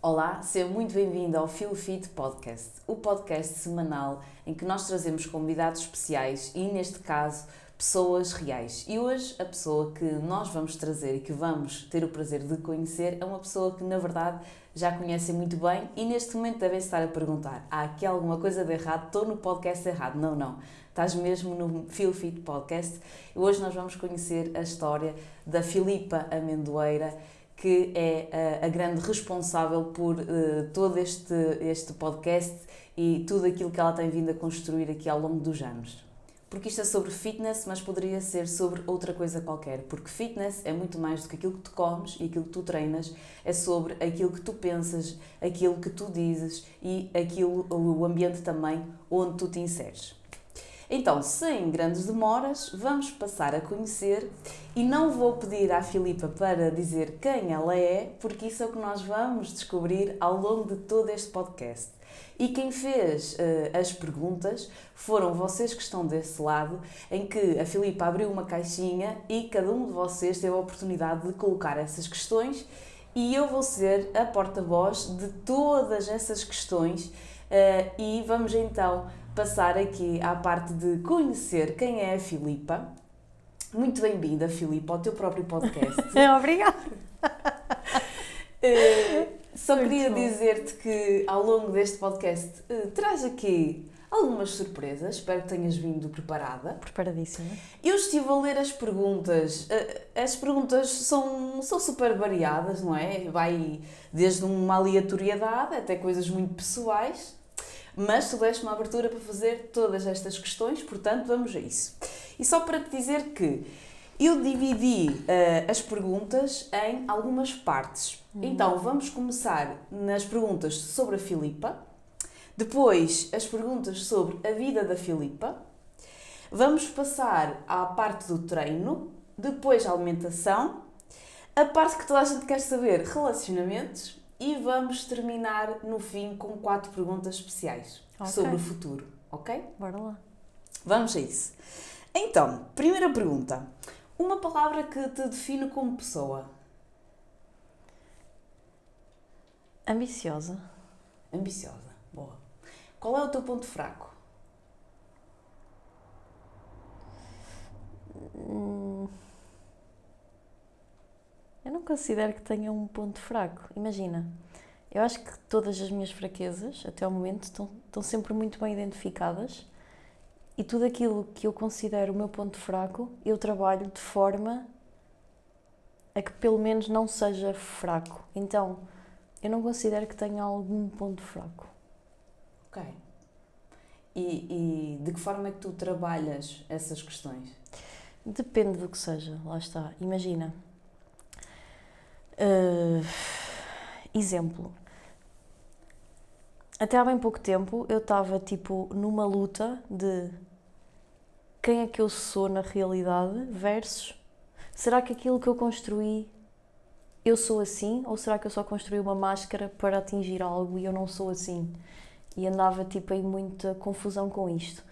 Olá, seja muito bem-vindo ao Feel Fit Podcast, o podcast semanal em que nós trazemos convidados especiais e, neste caso, pessoas reais. E hoje a pessoa que nós vamos trazer e que vamos ter o prazer de conhecer é uma pessoa que, na verdade, já conhecem muito bem e neste momento devem estar a perguntar: há aqui alguma coisa de errado? Estou no podcast errado. Não. Estás mesmo no Feel Fit Podcast. E hoje nós vamos conhecer a história da Filipa Amendoeira, que é a grande responsável por todo este podcast e tudo aquilo que ela tem vindo a construir aqui ao longo dos anos. Porque isto é sobre fitness, mas poderia ser sobre outra coisa qualquer. Porque fitness é muito mais do que aquilo que tu comes e aquilo que tu treinas. É sobre aquilo que tu pensas, aquilo que tu dizes e o ambiente também onde tu te inseres. Então, sem grandes demoras, vamos passar a conhecer e não vou pedir à Filipa para dizer quem ela é, porque isso é o que nós vamos descobrir ao longo de todo este podcast. E quem fez as perguntas foram vocês que estão desse lado, em que a Filipa abriu uma caixinha e cada um de vocês teve a oportunidade de colocar essas questões e eu vou ser a porta-voz de todas essas questões e vamos então passar aqui à parte de conhecer quem é a Filipa. Muito bem-vinda, Filipa, ao teu próprio podcast. Obrigada. Só queria dizer-te que ao longo deste podcast traz aqui algumas surpresas. Espero que tenhas vindo preparada. Preparadíssima. Eu estive a ler as perguntas. As perguntas são super variadas, não é? Vai desde uma aleatoriedade até coisas muito pessoais. Mas tu deste uma abertura para fazer todas estas questões, portanto, vamos a isso. E só para te dizer que eu dividi as perguntas em algumas partes. Então, vamos começar nas perguntas sobre a Filipa, depois as perguntas sobre a vida da Filipa, vamos passar à parte do treino, depois a alimentação, a parte que toda a gente quer saber, relacionamentos, e vamos terminar no fim com 4 perguntas especiais sobre o futuro, ok? Bora lá. Vamos a isso. Então, primeira pergunta. Uma palavra que te define como pessoa? Ambiciosa. Ambiciosa. Boa. Qual é o teu ponto fraco? Eu não considero que tenha um ponto fraco. Imagina, eu acho que todas as minhas fraquezas, até ao momento, estão sempre muito bem identificadas e tudo aquilo que eu considero o meu ponto fraco, eu trabalho de forma a que pelo menos não seja fraco. Então, eu não considero que tenha algum ponto fraco. Ok. E de que forma é que tu trabalhas essas questões? Depende do que seja, lá está. Imagina. Exemplo. Até há bem pouco tempo eu estava tipo numa luta de quem é que eu sou na realidade versus será que aquilo que eu construí eu sou assim ou será que eu só construí uma máscara para atingir algo e eu não sou assim? E andava tipo em muita confusão com isto.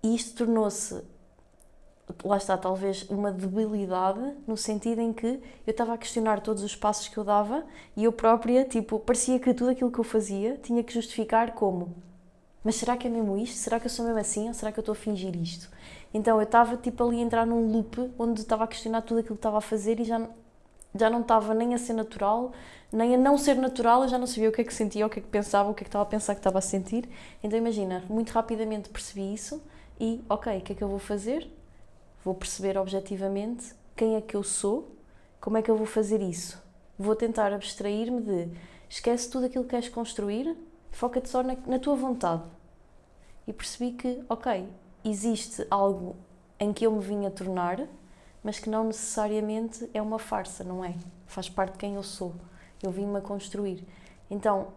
E isto tornou-se, lá está, talvez uma debilidade no sentido em que eu estava a questionar todos os passos que eu dava e eu própria, tipo, parecia que tudo aquilo que eu fazia tinha que justificar como: mas será que é mesmo isto? Será que eu sou mesmo assim? Ou será que eu estou a fingir isto? Então eu estava tipo ali a entrar num loop onde estava a questionar tudo aquilo que estava a fazer e já não estava nem a ser natural, nem a não ser natural, eu já não sabia o que é que sentia, o que é que pensava, o que é que estava a pensar que estava a sentir. Então imagina, muito rapidamente percebi isso e, ok, o que é que eu vou fazer? Vou perceber objetivamente quem é que eu sou, como é que eu vou fazer isso. Vou tentar abstrair-me de esquece tudo aquilo que queres construir, foca-te só na tua vontade. E percebi que, ok, existe algo em que eu me vim a tornar, mas que não necessariamente é uma farsa, não é? Faz parte de quem eu sou. Eu vim-me a construir. Então,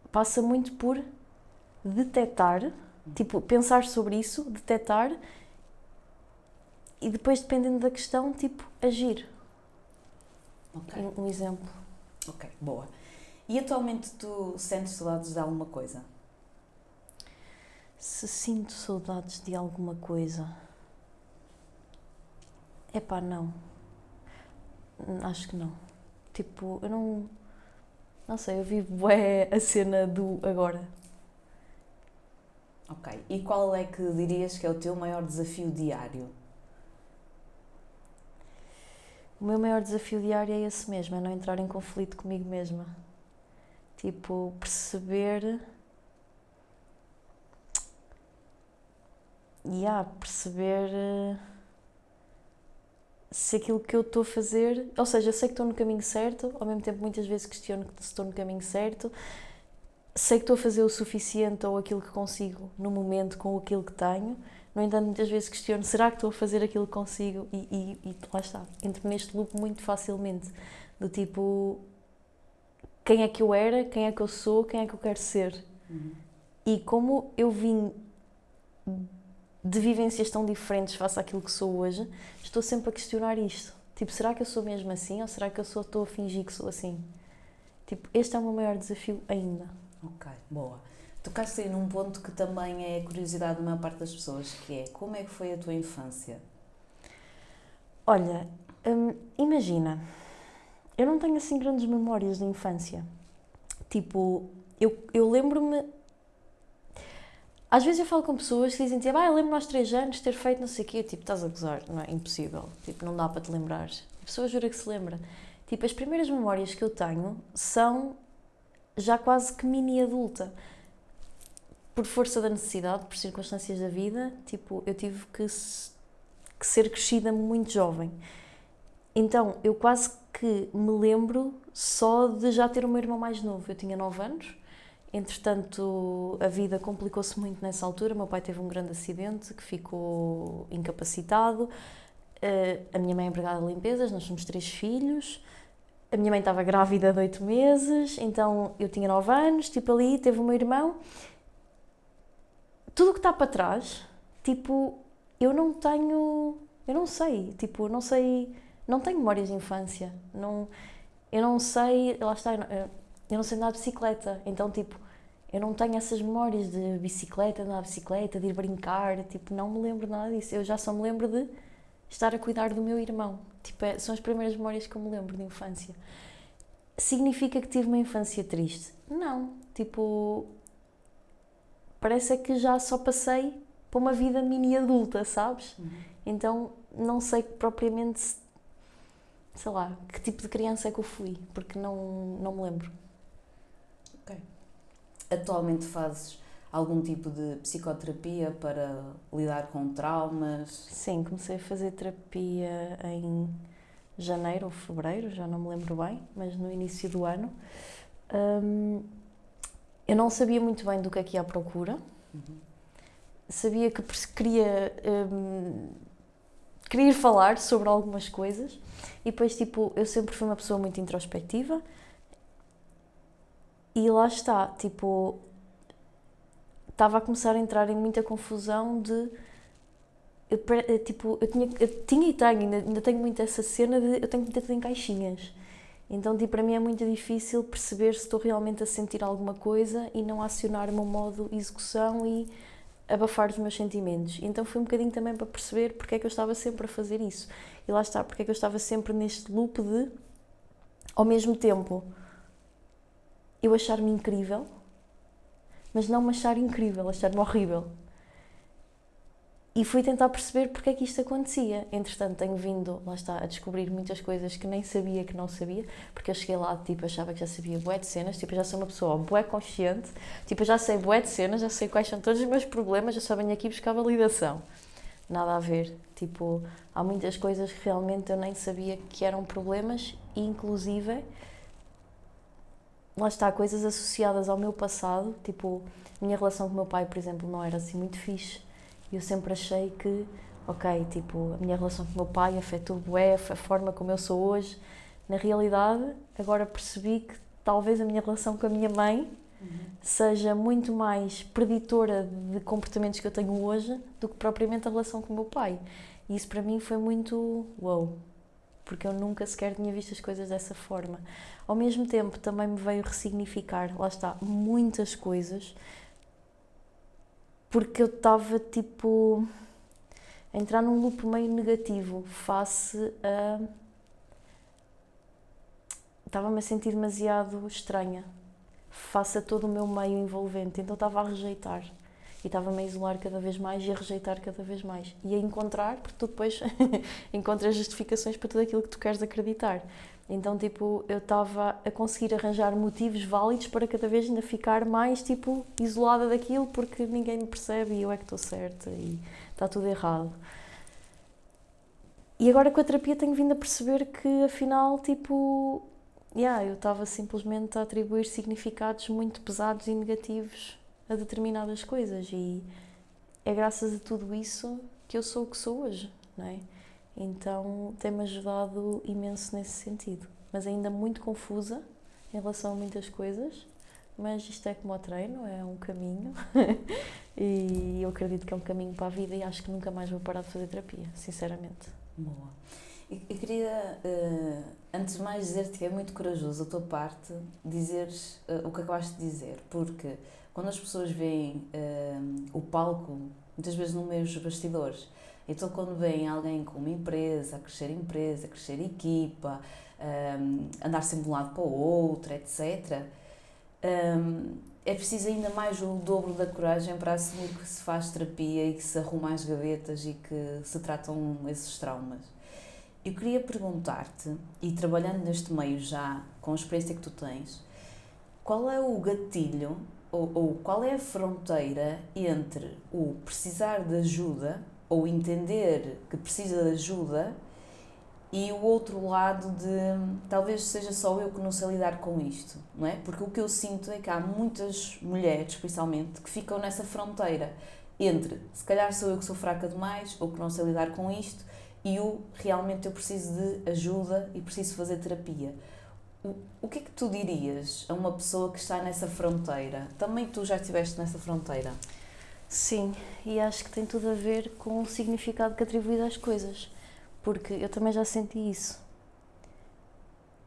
passa muito por detectar, tipo, pensar sobre isso, detectar e depois, dependendo da questão, tipo, agir. Ok. Um exemplo. Ok, boa. E atualmente tu sentes saudades de alguma coisa? Se sinto saudades de alguma coisa... Epá, não. Acho que não. Tipo, eu não sei, eu vivo bué a cena do agora. Ok. E qual é que dirias que é o teu maior desafio diário? O meu maior desafio diário é esse mesmo, é não entrar em conflito comigo mesma. Tipo, perceber... perceber se aquilo que eu estou a fazer... Ou seja, eu sei que estou no caminho certo, ao mesmo tempo muitas vezes questiono se estou no caminho certo. Sei que estou a fazer o suficiente ou aquilo que consigo no momento com aquilo que tenho. No entanto, muitas vezes questiono, será que estou a fazer aquilo que consigo? E lá está, entro neste loop muito facilmente. Do tipo, quem é que eu era, quem é que eu sou, quem é que eu quero ser? E como eu vim de vivências tão diferentes face àquilo que sou hoje, estou sempre a questionar isto. Tipo, será que eu sou mesmo assim ou será que eu estou a fingir que sou assim? Tipo, este é o meu maior desafio ainda. Ok, boa. Tocaste aí num ponto que também é curiosidade da maior parte das pessoas, que é como é que foi a tua infância? Olha, imagina, eu não tenho assim grandes memórias da infância. Tipo, eu lembro-me... Às vezes eu falo com pessoas que dizem, tipo, eu lembro-me aos 3 anos ter feito não sei o quê. Tipo, estás a gozar, não é? Impossível. Tipo, não dá para te lembrar. A pessoa jura que se lembra. Tipo, as primeiras memórias que eu tenho são já quase que mini adulta. Por força da necessidade, por circunstâncias da vida, tipo, eu tive que ser crescida muito jovem. Então, eu quase que me lembro só de já ter o meu irmão mais novo. Eu tinha 9 anos, entretanto, a vida complicou-se muito nessa altura. O meu pai teve um grande acidente que ficou incapacitado. A minha mãe é empregada de limpezas, nós somos 3 filhos. A minha mãe estava grávida de 8 meses, então eu tinha 9 anos, tipo ali, teve o meu irmão. Tudo o que está para trás, tipo, eu não sei, tipo, não sei, não tenho memórias de infância, eu não sei, lá está, eu não sei andar de bicicleta, então, tipo, eu não tenho essas memórias de bicicleta, de andar de bicicleta, de ir brincar, tipo, não me lembro nada disso, eu já só me lembro de estar a cuidar do meu irmão, tipo, são as primeiras memórias que eu me lembro de infância. Significa que tive uma infância triste? Não, tipo... Parece é que já só passei para uma vida mini adulta, sabes? Então não sei propriamente, sei lá, que tipo de criança é que eu fui, porque não me lembro. Ok. Atualmente fazes algum tipo de psicoterapia para lidar com traumas? Sim, comecei a fazer terapia em janeiro ou fevereiro, já não me lembro bem, mas no início do ano. Eu não sabia muito bem do que é que ia à procura. Sabia que queria ir falar sobre algumas coisas e depois, tipo, eu sempre fui uma pessoa muito introspectiva e lá está, tipo, estava a começar a entrar em muita confusão de... Eu tinha e tenho, ainda tenho muito essa cena de eu tenho que meter tudo em caixinhas. Então, tipo, para mim é muito difícil perceber se estou realmente a sentir alguma coisa e não acionar o meu modo de execução e abafar os meus sentimentos. Então foi um bocadinho também para perceber porque é que eu estava sempre a fazer isso. E lá está, porque é que eu estava sempre neste loop de, ao mesmo tempo, eu achar-me incrível, mas não me achar incrível, achar-me horrível. E fui tentar perceber porque é que isto acontecia. Entretanto, tenho vindo, lá está, a descobrir muitas coisas que nem sabia que não sabia, porque eu cheguei lá, tipo, achava que já sabia bué de cenas, tipo, eu já sou uma pessoa bué consciente, tipo, eu já sei bué de cenas, já sei quais são todos os meus problemas, já só venho aqui buscar validação. Nada a ver. Tipo, há muitas coisas que realmente eu nem sabia que eram problemas, e inclusive, lá está, coisas associadas ao meu passado, tipo, a minha relação com o meu pai, por exemplo, não era assim muito fixe. E eu sempre achei que, ok, tipo, a minha relação com o meu pai afetou bué a forma como eu sou hoje. Na realidade, agora percebi que talvez a minha relação com a minha mãe seja muito mais preditora de comportamentos que eu tenho hoje do que propriamente a relação com o meu pai. E isso para mim foi muito wow, porque eu nunca sequer tinha visto as coisas dessa forma. Ao mesmo tempo, também me veio ressignificar, lá está, muitas coisas, porque eu estava, tipo, a entrar num loop meio negativo face a estava-me a sentir demasiado estranha face a todo o meu meio envolvente, então estava a rejeitar. E estava-me a isolar cada vez mais e a rejeitar cada vez mais. E a encontrar, porque tu depois encontras justificações para tudo aquilo que tu queres acreditar. Então, tipo, eu estava a conseguir arranjar motivos válidos para cada vez ainda ficar mais, tipo, isolada daquilo, porque ninguém me percebe e eu é que estou certa e está tudo errado. E agora com a terapia tenho vindo a perceber que, afinal, tipo, eu estava simplesmente a atribuir significados muito pesados e negativos a determinadas coisas e é graças a tudo isso que eu sou o que sou hoje, não é? Então tem-me ajudado imenso nesse sentido, mas ainda muito confusa em relação a muitas coisas, mas isto é como o treino, é um caminho e eu acredito que é um caminho para a vida e acho que nunca mais vou parar de fazer terapia, sinceramente. Boa. Eu queria, antes de mais, dizer-te que é muito corajoso da tua parte dizeres o que acabaste de dizer, porque quando as pessoas veem o palco, muitas vezes no meio dos bastidores, então quando veem alguém com uma empresa, a crescer equipa, andar sempre de um lado para o outro, etc., é preciso ainda mais o dobro da coragem para assumir que se faz terapia e que se arruma as gavetas e que se tratam esses traumas. Eu queria perguntar-te, e trabalhando neste meio já, com a experiência que tu tens, qual é o gatilho ou qual é a fronteira entre o precisar de ajuda ou entender que precisa de ajuda e o outro lado de talvez seja só eu que não sei lidar com isto, não é? Porque o que eu sinto é que há muitas mulheres, principalmente, que ficam nessa fronteira entre se calhar sou eu que sou fraca demais ou que não sei lidar com isto e o realmente eu preciso de ajuda e preciso fazer terapia. O que é que tu dirias a uma pessoa que está nessa fronteira? Também tu já estiveste nessa fronteira? Sim, e acho que tem tudo a ver com o significado que atribuís às coisas, porque eu também já senti isso.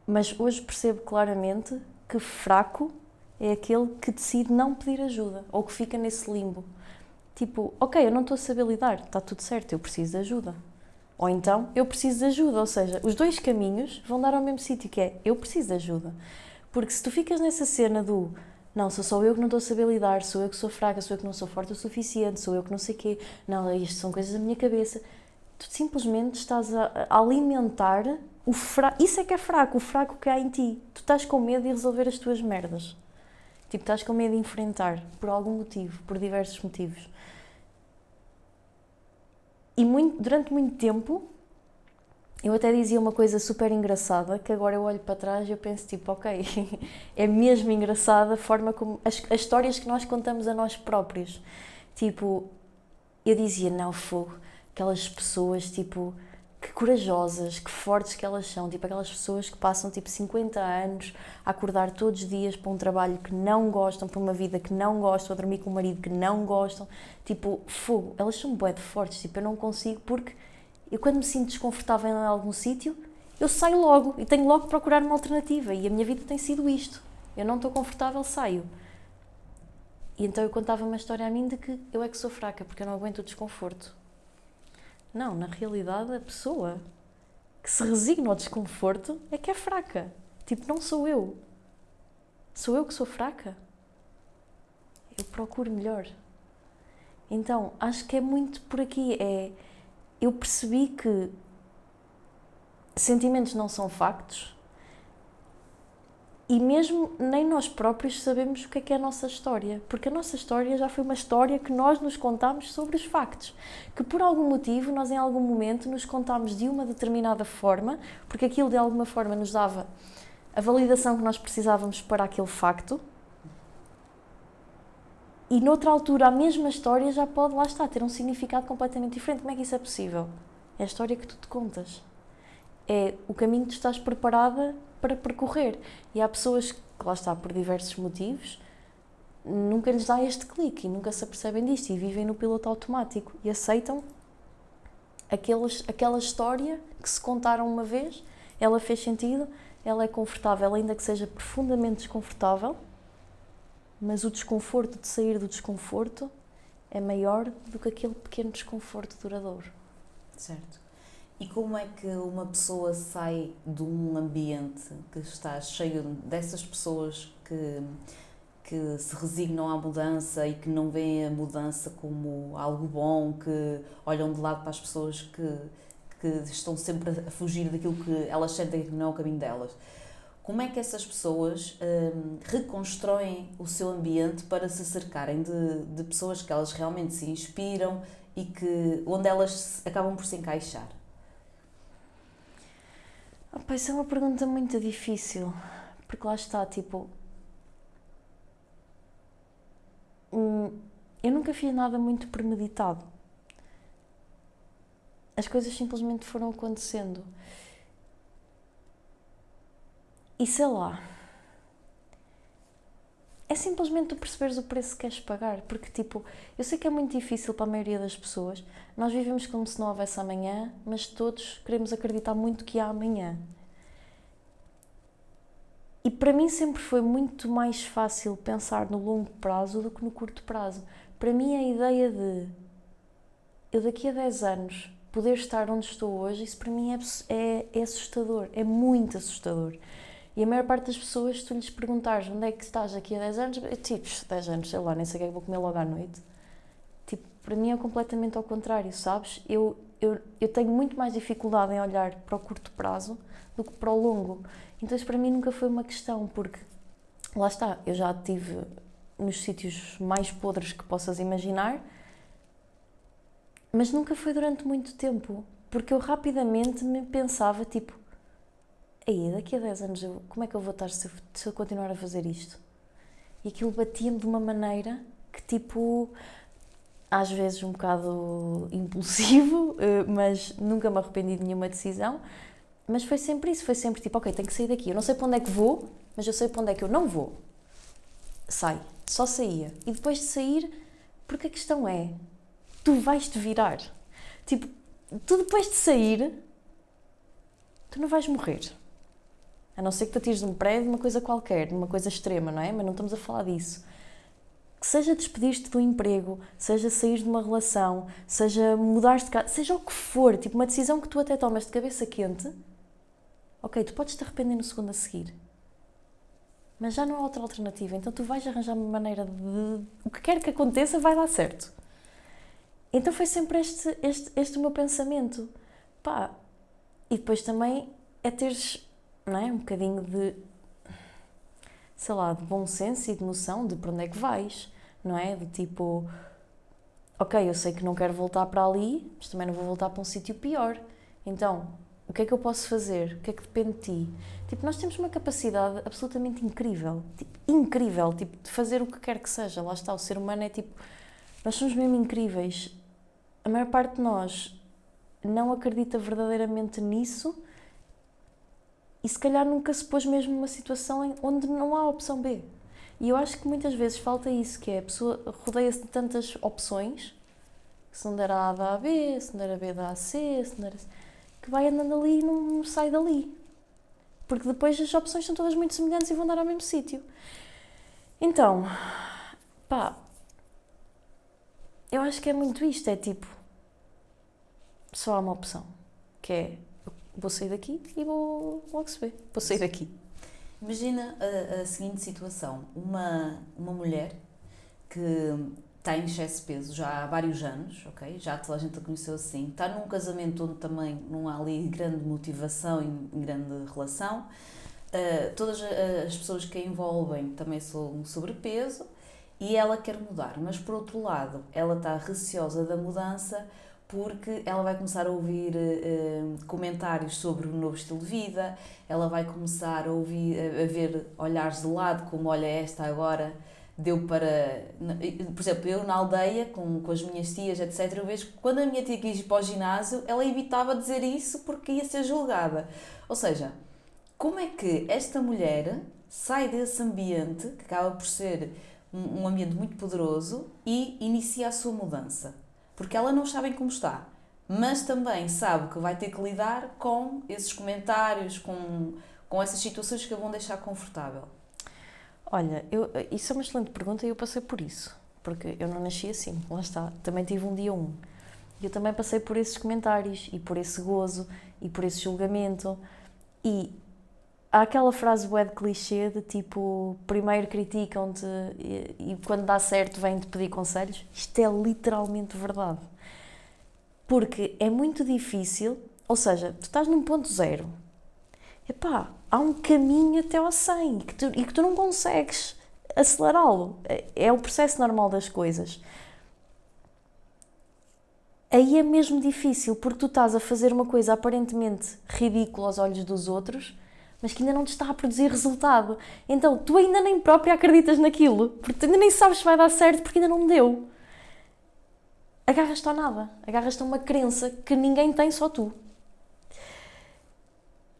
Mas hoje percebo claramente que fraco é aquele que decide não pedir ajuda, ou que fica nesse limbo. Tipo, ok, eu não estou a saber lidar, está tudo certo, eu preciso de ajuda. Ou então, eu preciso de ajuda, ou seja, os dois caminhos vão dar ao mesmo sítio, que é, eu preciso de ajuda. Porque se tu ficas nessa cena do, não, sou só eu que não estou a saber lidar, sou eu que sou fraca, sou eu que não sou forte o suficiente, sou eu que não sei o quê, não, isto são coisas da minha cabeça, tu simplesmente estás a alimentar o fraco, isso é que é fraco, o fraco que há em ti. Tu estás com medo de resolver as tuas merdas. Tipo, estás com medo de enfrentar, por algum motivo, por diversos motivos. E durante muito tempo, eu até dizia uma coisa super engraçada, que agora eu olho para trás e eu penso tipo, ok, é mesmo engraçada a forma como, as histórias que nós contamos a nós próprios. Tipo, eu dizia, não, fogo, aquelas pessoas, tipo, que corajosas, que fortes que elas são, tipo, aquelas pessoas que passam, tipo, 50 anos a acordar todos os dias para um trabalho que não gostam, para uma vida que não gostam, a dormir com um marido que não gostam, tipo, fogo, elas são bué de fortes, tipo, eu não consigo, porque eu quando me sinto desconfortável em algum sítio, eu saio logo e tenho logo que procurar uma alternativa, e a minha vida tem sido isto, eu não estou confortável, saio. E então eu contava uma história a mim de que eu é que sou fraca, porque eu não aguento o desconforto. Não, na realidade, a pessoa que se resigna ao desconforto é que é fraca. Tipo, não sou eu. Sou eu que sou fraca. Eu procuro melhor. Então, acho que é muito por aqui. Eu percebi que sentimentos não são factos e mesmo nem nós próprios sabemos o que é a nossa história, porque a nossa história já foi uma história que nós nos contámos sobre os factos, que por algum motivo nós em algum momento nos contámos de uma determinada forma, porque aquilo de alguma forma nos dava a validação que nós precisávamos para aquele facto, e noutra altura a mesma história já pode, lá está, ter um significado completamente diferente. Como é que isso é possível? É a história que tu te contas. É o caminho que tu estás preparada para percorrer. E há pessoas que, lá está, por diversos motivos, nunca lhes dá este clique e nunca se apercebem disto e vivem no piloto automático e aceitam aquela história que se contaram uma vez, ela fez sentido, ela é confortável, ainda que seja profundamente desconfortável, mas o desconforto de sair do desconforto é maior do que aquele pequeno desconforto duradouro. Certo. E como é que uma pessoa sai de um ambiente que está cheio dessas pessoas que se resignam à mudança e que não veem a mudança como algo bom, que olham de lado para as pessoas que estão sempre a fugir daquilo que elas sentem que não é o caminho delas? Como é que essas pessoas reconstroem o seu ambiente para se cercarem de pessoas que elas realmente se inspiram e onde elas acabam por se encaixar? Isso é uma pergunta muito difícil, porque lá está, eu nunca fiz nada muito premeditado. As coisas simplesmente foram acontecendo. E sei lá, é simplesmente tu perceberes o preço que queres pagar, porque eu sei que é muito difícil para a maioria das pessoas, nós vivemos como se não houvesse amanhã, mas todos queremos acreditar muito que há amanhã. E para mim sempre foi muito mais fácil pensar no longo prazo do que no curto prazo. Para mim a ideia de eu daqui a 10 anos poder estar onde estou hoje, isso para mim é assustador, é muito assustador. E a maior parte das pessoas, se tu lhes perguntares onde é que estás daqui a 10 anos, 10 anos, sei lá, nem sei o que é que vou comer logo à noite. Para mim é completamente ao contrário, sabes? Eu tenho muito mais dificuldade em olhar para o curto prazo do que para o longo. Então isso para mim nunca foi uma questão, porque lá está, eu já estive nos sítios mais podres que possas imaginar, mas nunca foi durante muito tempo, porque eu rapidamente me pensava, aí daqui a 10 anos, como é que eu vou estar se eu continuar a fazer isto? E aquilo batia-me de uma maneira que, às vezes um bocado impulsivo, mas nunca me arrependi de nenhuma decisão. Mas foi sempre isso, foi sempre ok, tenho que sair daqui. Eu não sei para onde é que vou, mas eu sei para onde é que eu não vou. Sai, só saía. E depois de sair, porque a questão é, tu vais-te virar. Tu depois de sair, tu não vais morrer. A não ser que te atires de um prédio, de uma coisa qualquer, de uma coisa extrema, não é? Mas não estamos a falar disso. Que seja despedir-te do emprego, seja sair de uma relação, seja mudar-te de casa, seja o que for, uma decisão que tu até tomas de cabeça quente, ok, tu podes te arrepender no segundo a seguir. Mas já não há outra alternativa, então tu vais arranjar uma maneira de... O que quer que aconteça vai dar certo. Então foi sempre este o meu pensamento. E depois também é teres, não é, um bocadinho de, sei lá, de bom senso e de noção de para onde é que vais, não é? Ok, eu sei que não quero voltar para ali, mas também não vou voltar para um sítio pior. Então, o que é que eu posso fazer? O que é que depende de ti? Nós temos uma capacidade absolutamente incrível, incrível, de fazer o que quer que seja. Lá está, o ser humano é nós somos mesmo incríveis. A maior parte de nós não acredita verdadeiramente nisso e se calhar nunca se pôs mesmo numa situação onde não há opção B. E eu acho que muitas vezes falta isso, que é a pessoa rodeia-se de tantas opções, que se não der a dá a B, se não der a B dá a C, se não der a... que vai andando ali e não sai dali. Porque depois as opções são todas muito semelhantes e vão dar ao mesmo sítio. Então, eu acho que é muito isto, só há uma opção, que é, vou sair daqui e vou logo se vê, vou sair daqui. Imagina a seguinte situação, uma mulher que está em excesso de peso já há vários anos, ok? Já toda a gente a conheceu assim, está num casamento onde também não há ali grande motivação e grande relação, todas as pessoas que a envolvem também são sobrepeso e ela quer mudar, mas por outro lado ela está receosa da mudança porque ela vai começar a ouvir comentários sobre o novo estilo de vida, ela vai começar a ver olhares de lado, como olha esta agora, deu para... Por exemplo, eu na aldeia, com as minhas tias, etc., eu vejo que quando a minha tia quis ir para o ginásio, ela evitava dizer isso porque ia ser julgada. Ou seja, como é que esta mulher sai desse ambiente, que acaba por ser um ambiente muito poderoso, e inicia a sua mudança? Porque ela não sabe como está, mas também sabe que vai ter que lidar com esses comentários, com essas situações que a vão deixar confortável. Olha, isso é uma excelente pergunta e eu passei por isso, porque eu não nasci assim, lá está, também tive um dia 1. E eu também passei por esses comentários, e por esse gozo, e por esse julgamento. E há aquela frase bué de clichê de tipo, primeiro criticam-te e quando dá certo vêm-te pedir conselhos. Isto é literalmente verdade. Porque é muito difícil, ou seja, tu estás num ponto zero. Epá, há um caminho até ao 100 e que tu não consegues acelerá-lo. É o processo normal das coisas. Aí é mesmo difícil, porque tu estás a fazer uma coisa aparentemente ridícula aos olhos dos outros, mas que ainda não te está a produzir resultado. Então, tu ainda nem própria acreditas naquilo, porque tu ainda nem sabes se vai dar certo, porque ainda não deu. Agarras-te a nada, agarras-te a uma crença que ninguém tem, só tu.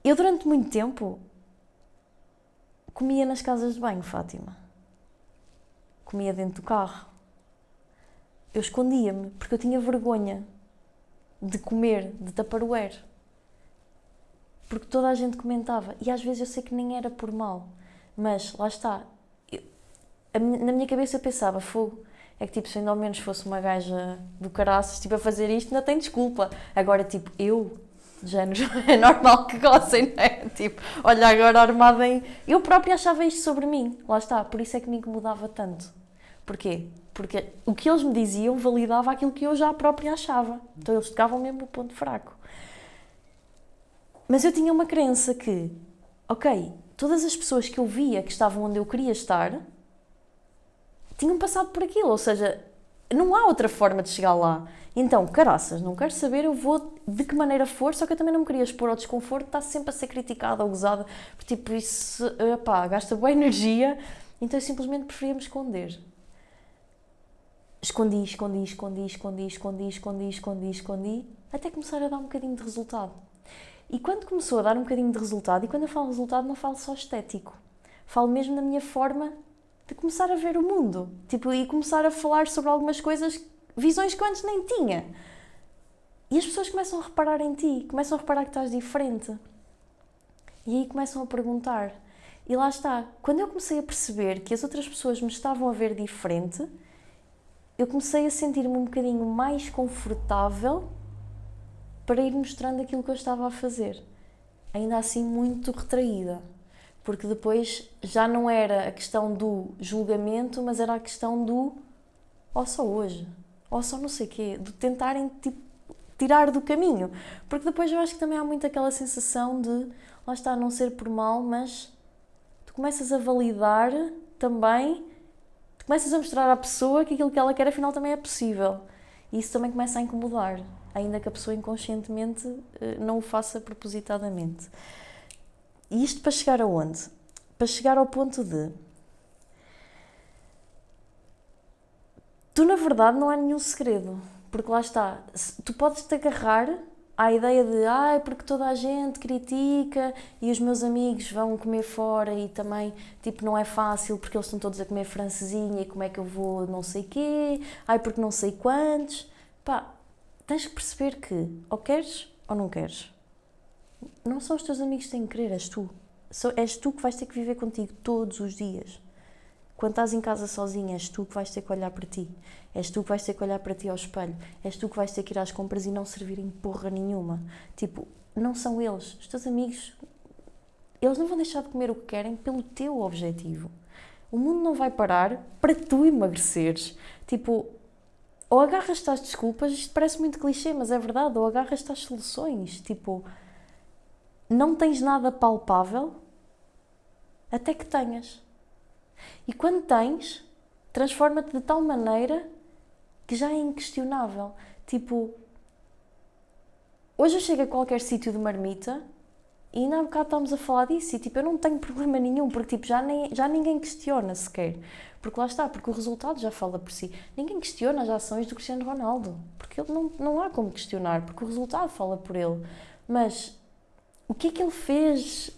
Eu, durante muito tempo, comia nas casas de banho, Fátima. Comia dentro do carro. Eu escondia-me, porque eu tinha vergonha de comer de Tupperware. Porque toda a gente comentava. E às vezes eu sei que nem era por mal. Mas, lá está. Na minha cabeça eu pensava, fogo. É que tipo, se ainda ao menos fosse uma gaja do caraças, tipo, a fazer isto, ainda tem desculpa. Agora, tipo, eu, de género, é normal que gostem, não é? Tipo, olha agora armada em... Eu própria achava isto sobre mim. Lá está. Por isso é que me incomodava tanto. Porquê? Porque o que eles me diziam validava aquilo que eu já própria achava. Então eles tocavam mesmo no ponto fraco. Mas eu tinha uma crença que, ok, todas as pessoas que eu via que estavam onde eu queria estar tinham passado por aquilo, ou seja, não há outra forma de chegar lá. Então, caraças, não quero saber, eu vou de que maneira for, só que eu também não me queria expor ao desconforto, está sempre a ser criticada ou gozada, porque tipo, isso, pá, gasta boa energia, então eu simplesmente preferia me esconder. Escondi, até começar a dar um bocadinho de resultado. E quando começou a dar um bocadinho de resultado, e quando eu falo resultado não falo só estético, falo mesmo na minha forma de começar a ver o mundo, tipo, e começar a falar sobre algumas coisas, visões que eu antes nem tinha. E as pessoas começam a reparar em ti, começam a reparar que estás diferente. E aí começam a perguntar. E lá está, quando eu comecei a perceber que as outras pessoas me estavam a ver diferente, eu comecei a sentir-me um bocadinho mais confortável para ir mostrando aquilo que eu estava a fazer. Ainda assim muito retraída, porque depois já não era a questão do julgamento, mas era a questão do só hoje, só não sei quê, de tentarem tipo, tirar do caminho. Porque depois eu acho que também há muito aquela sensação de, lá está, não ser por mal, mas tu começas a validar também, tu começas a mostrar à pessoa que aquilo que ela quer afinal também é possível. E isso também começa a incomodar, ainda que a pessoa inconscientemente não o faça propositadamente. E isto para chegar aonde? Para chegar ao ponto de... Tu, na verdade, não há nenhum segredo. Porque lá está, tu podes-te agarrar à ideia de porque toda a gente critica e os meus amigos vão comer fora e também, tipo, não é fácil porque eles estão todos a comer francesinha e como é que eu vou não sei quê, porque não sei quantos. Pá, tens que perceber que ou queres ou não queres. Não são os teus amigos que têm que querer, és tu. És tu que vais ter que viver contigo todos os dias. Quando estás em casa sozinha, és tu que vais ter que olhar para ti. És tu que vais ter que olhar para ti ao espelho. És tu que vais ter que ir às compras e não servirem porra nenhuma. Tipo, não são eles. Os teus amigos, eles não vão deixar de comer o que querem pelo teu objetivo. O mundo não vai parar para tu emagreceres. Tipo, ou agarras-te às desculpas, isto parece muito clichê, mas é verdade, ou agarras-te às soluções. Tipo, não tens nada palpável até que tenhas. E quando tens, transforma-te de tal maneira que já é inquestionável. Tipo, hoje eu chego a qualquer sítio de marmita e ainda há bocado estamos a falar disso e tipo, eu não tenho problema nenhum, porque tipo, já ninguém questiona sequer. Porque lá está, porque o resultado já fala por si. Ninguém questiona as ações do Cristiano Ronaldo, porque ele não há como questionar, porque o resultado fala por ele. Mas o que é que ele fez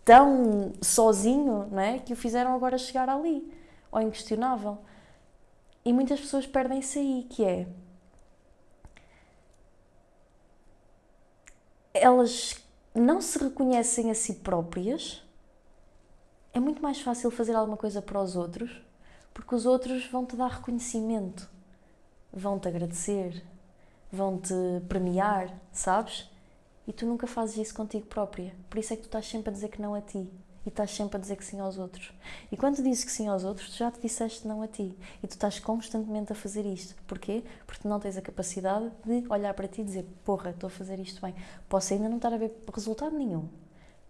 tão sozinho, não é? Que o fizeram agora chegar ali, ao inquestionável. E muitas pessoas perdem-se aí, que é... Elas não se reconhecem a si próprias. É muito mais fácil fazer alguma coisa para os outros, porque os outros vão-te dar reconhecimento, vão-te agradecer, vão-te premiar, sabes? E tu nunca fazes isso contigo própria. Por isso é que tu estás sempre a dizer que não a ti. E estás sempre a dizer que sim aos outros. E quando tu dizes que sim aos outros, tu já te disseste não a ti. E tu estás constantemente a fazer isto. Porquê? Porque tu não tens a capacidade de olhar para ti e dizer, porra, estou a fazer isto bem. Posso ainda não estar a ver resultado nenhum,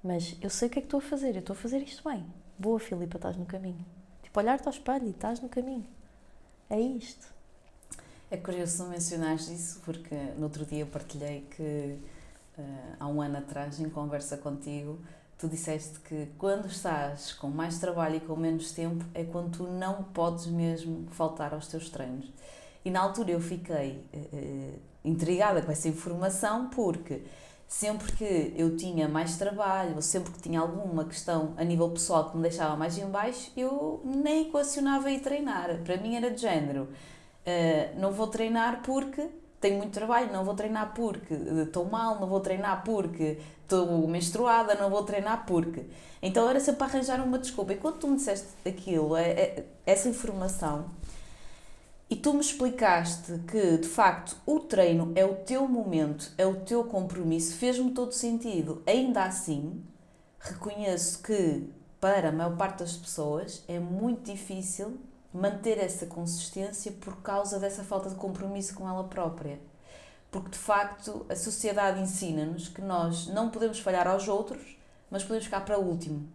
mas eu sei o que é que estou a fazer. Eu estou a fazer isto bem. Boa, Filipa, estás no caminho. Tipo, olhar-te ao espelho e estás no caminho. É isto. É curioso não mencionares isso, porque no outro dia eu partilhei que há um ano atrás, em conversa contigo, tu disseste que quando estás com mais trabalho e com menos tempo é quando tu não podes mesmo faltar aos teus treinos. E na altura eu fiquei intrigada com essa informação, porque sempre que eu tinha mais trabalho ou sempre que tinha alguma questão a nível pessoal que me deixava mais em baixo, eu nem equacionava ir treinar. Para mim era de género, não vou treinar porque tenho muito trabalho, não vou treinar porque estou mal, não vou treinar porque estou menstruada, não vou treinar porque... Então era sempre para arranjar uma desculpa. E quando tu me disseste aquilo, essa informação, e tu me explicaste que, de facto, o treino é o teu momento, é o teu compromisso, fez-me todo sentido. Ainda assim, reconheço que, para a maior parte das pessoas, é muito difícil manter essa consistência por causa dessa falta de compromisso com ela própria. Porque, de facto, a sociedade ensina-nos que nós não podemos falhar aos outros, mas podemos ficar para o último.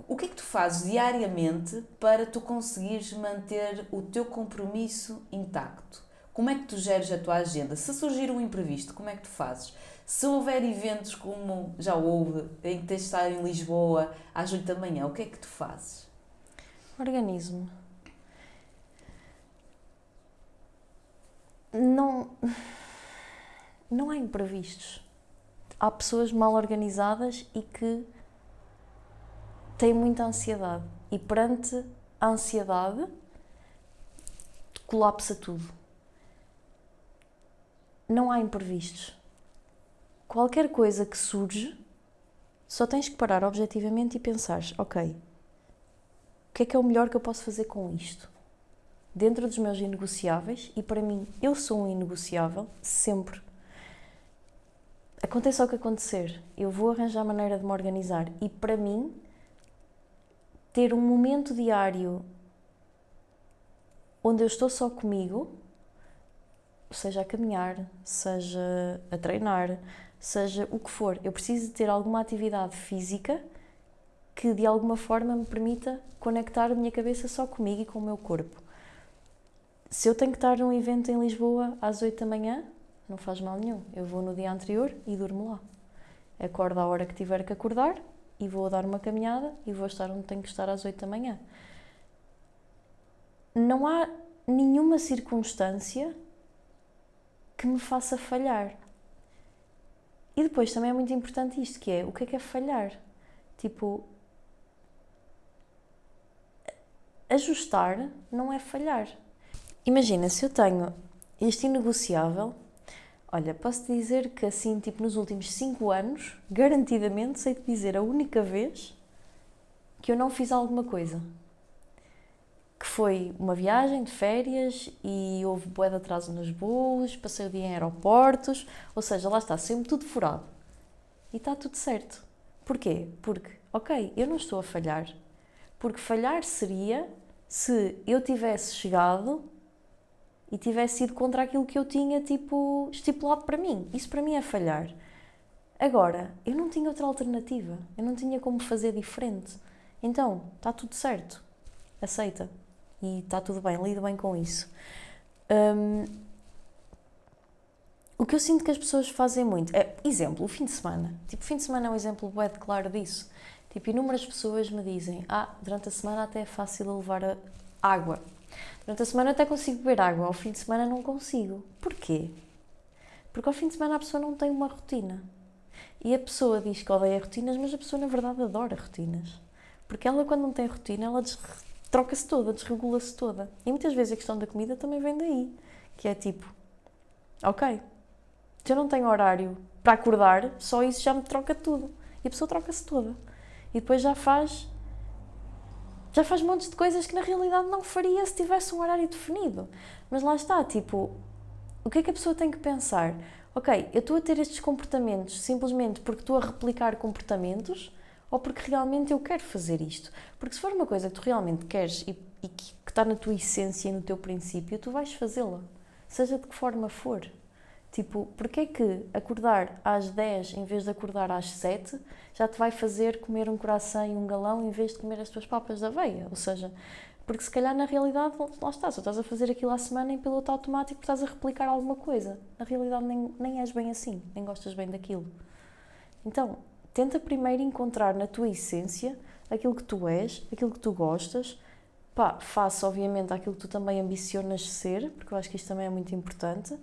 O que é que tu fazes diariamente para tu conseguires manter o teu compromisso intacto? Como é que tu geres a tua agenda? Se surgir um imprevisto, como é que tu fazes? Se houver eventos como já houve, em que tens de estar em Lisboa às 8 da manhã, o que é que tu fazes? Organizo-me. Não há imprevistos. Há pessoas mal organizadas e que têm muita ansiedade. E perante a ansiedade, colapsa tudo. Não há imprevistos. Qualquer coisa que surge, só tens que parar objetivamente e pensar, ok, o que é o melhor que eu posso fazer com isto? Dentro dos meus inegociáveis, e para mim, eu sou um inegociável, sempre. Aconteça o que acontecer, eu vou arranjar maneira de me organizar. E para mim, ter um momento diário onde eu estou só comigo, seja a caminhar, seja a treinar, seja o que for, eu preciso de ter alguma atividade física que de alguma forma me permita conectar a minha cabeça só comigo e com o meu corpo. Se eu tenho que estar num evento em Lisboa às 8 da manhã, não faz mal nenhum. Eu vou no dia anterior e durmo lá. Acordo à hora que tiver que acordar e vou dar uma caminhada e vou estar onde tenho que estar às 8 da manhã. Não há nenhuma circunstância que me faça falhar. E depois também é muito importante isto, que é, o que é falhar? Tipo, ajustar não é falhar. Imagina, se eu tenho este inegociável, olha, posso-te dizer que assim, tipo, nos últimos 5 anos, garantidamente sei-te dizer a única vez que eu não fiz alguma coisa. Que foi uma viagem de férias e houve bué de atraso nos voos, passei o dia em aeroportos, ou seja, lá está, sempre tudo furado. E está tudo certo. Porquê? Porque, ok, eu não estou a falhar. Porque falhar seria se eu tivesse chegado e tivesse ido contra aquilo que eu tinha, tipo, estipulado para mim. Isso para mim é falhar. Agora, eu não tinha outra alternativa. Eu não tinha como fazer diferente. Então, está tudo certo. Aceita. E está tudo bem, lido bem com isso. O que eu sinto que as pessoas fazem muito é, exemplo, o fim de semana. Tipo, o fim de semana é um exemplo bué de claro disso. Tipo, inúmeras pessoas me dizem, durante a semana até é fácil a levar água. Durante a semana até consigo beber água, ao fim de semana não consigo. Porquê? Porque ao fim de semana a pessoa não tem uma rotina. E a pessoa diz que odeia rotinas, mas a pessoa na verdade adora rotinas. Porque ela quando não tem rotina, ela troca-se toda, desregula-se toda. E muitas vezes a questão da comida também vem daí. Que é tipo, ok, se eu não tenho horário para acordar, só isso já me troca tudo. E a pessoa troca-se toda. E depois já faz montes de coisas que na realidade não faria se tivesse um horário definido. Mas lá está, tipo, o que é que a pessoa tem que pensar? Ok, eu estou a ter estes comportamentos simplesmente porque estou a replicar comportamentos ou porque realmente eu quero fazer isto? Porque se for uma coisa que tu realmente queres e que está na tua essência e no teu princípio, tu vais fazê-la, seja de que forma for. Tipo, porque é que acordar às 10 em vez de acordar às 7 já te vai fazer comer um croissant e um galão em vez de comer as tuas papas de aveia? Ou seja, porque se calhar na realidade, lá está, só estás a fazer aquilo à semana em piloto automático porque estás a replicar alguma coisa. Na realidade nem és bem assim, nem gostas bem daquilo. Então, tenta primeiro encontrar na tua essência aquilo que tu és, aquilo que tu gostas. Pá, faça obviamente aquilo que tu também ambicionas ser, porque eu acho que isto também é muito importante.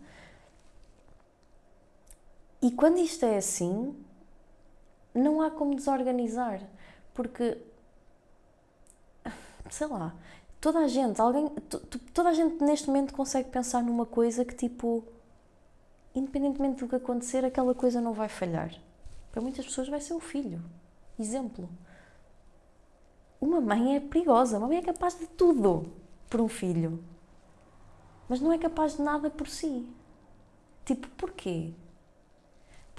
E quando isto é assim, não há como desorganizar, porque, sei lá, toda a gente neste momento consegue pensar numa coisa que tipo, independentemente do que acontecer, aquela coisa não vai falhar. Para muitas pessoas vai ser o filho. Exemplo. Uma mãe é perigosa, uma mãe é capaz de tudo por um filho, mas não é capaz de nada por si. Tipo, porquê?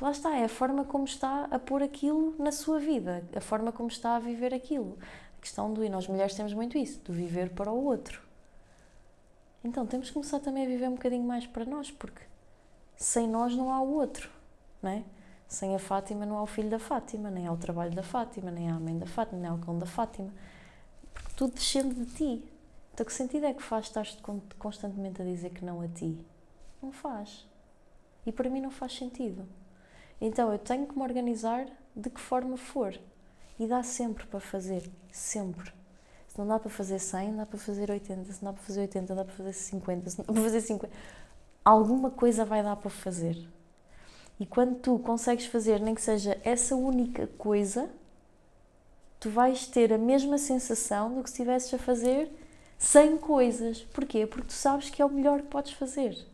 Lá está, é a forma como está a pôr aquilo na sua vida, a forma como está a viver aquilo. A questão e nós mulheres temos muito isso, do viver para o outro. Então temos que começar também a viver um bocadinho mais para nós, porque sem nós não há o outro, não é? Sem a Fátima não há o filho da Fátima, nem há o trabalho da Fátima, nem há a mãe da Fátima, nem há o cão da Fátima. Porque tudo descende de ti. Então que sentido é que faz estar-te constantemente a dizer que não a ti? Não faz. E para mim não faz sentido. Então eu tenho que me organizar de que forma for. E dá sempre para fazer. Sempre. Se não dá para fazer 100, dá para fazer 80. Se não dá para fazer 80, dá para fazer 50. Se não dá para fazer 50. Alguma coisa vai dar para fazer. E quando tu consegues fazer, nem que seja essa única coisa, tu vais ter a mesma sensação do que se estivesses a fazer 100 coisas. Porquê? Porque tu sabes que é o melhor que podes fazer.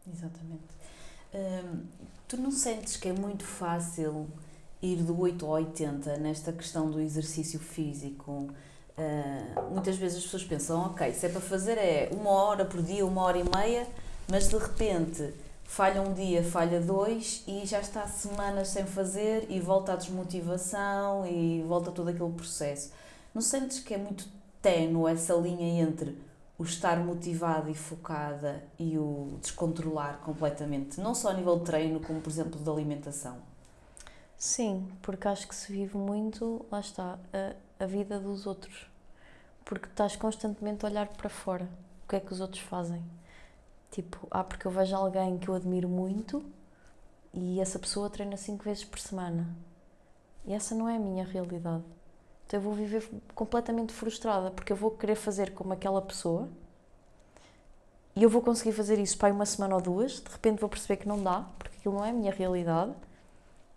Exatamente. Tu não sentes que é muito fácil ir do 8 ao 80 nesta questão do exercício físico? Muitas vezes as pessoas pensam, ok, se é para fazer é 1 hora por dia, 1 hora e meia, mas de repente falha um dia, falha 2 e já está semanas sem fazer e volta a desmotivação e volta todo aquele processo. Não sentes que é muito ténue essa linha entre o estar motivada e focada e o descontrolar completamente, não só a nível de treino, como por exemplo de alimentação? Sim, porque acho que se vive muito, lá está, a vida dos outros. Porque estás constantemente a olhar para fora. O que é que os outros fazem? Tipo, porque eu vejo alguém que eu admiro muito e essa pessoa treina 5 vezes por semana. E essa não é a minha realidade. Então eu vou viver completamente frustrada porque eu vou querer fazer como aquela pessoa e eu vou conseguir fazer isso para 1 semana ou 2, de repente vou perceber que não dá, porque aquilo não é a minha realidade.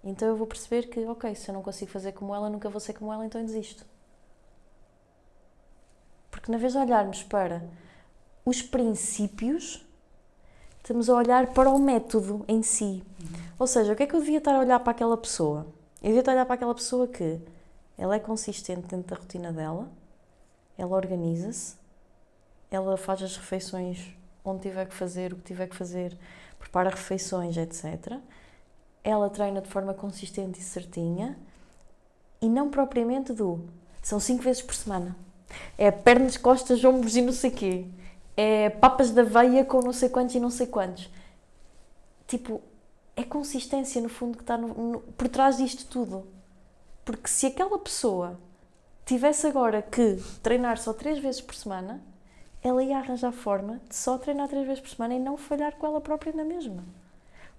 Então eu vou perceber que, ok, se eu não consigo fazer como ela, nunca vou ser como ela, então eu desisto. Porque na vez de olharmos para os princípios, estamos a olhar para o método em si. Ou seja, o que é que eu devia estar a olhar para aquela pessoa? Eu devia estar a olhar para aquela pessoa que ela é consistente dentro da rotina dela, ela organiza-se, ela faz as refeições onde tiver que fazer, o que tiver que fazer, prepara refeições, etc. Ela treina de forma consistente e certinha e não propriamente são 5 vezes por semana. É pernas, costas, ombros e não sei quê. É papas da aveia com não sei quantos e não sei quantos. Tipo, é consistência no fundo que está por trás disto tudo. Porque se aquela pessoa tivesse agora que treinar só 3 vezes por semana, ela ia arranjar forma de só treinar 3 vezes por semana e não falhar com ela própria na mesma.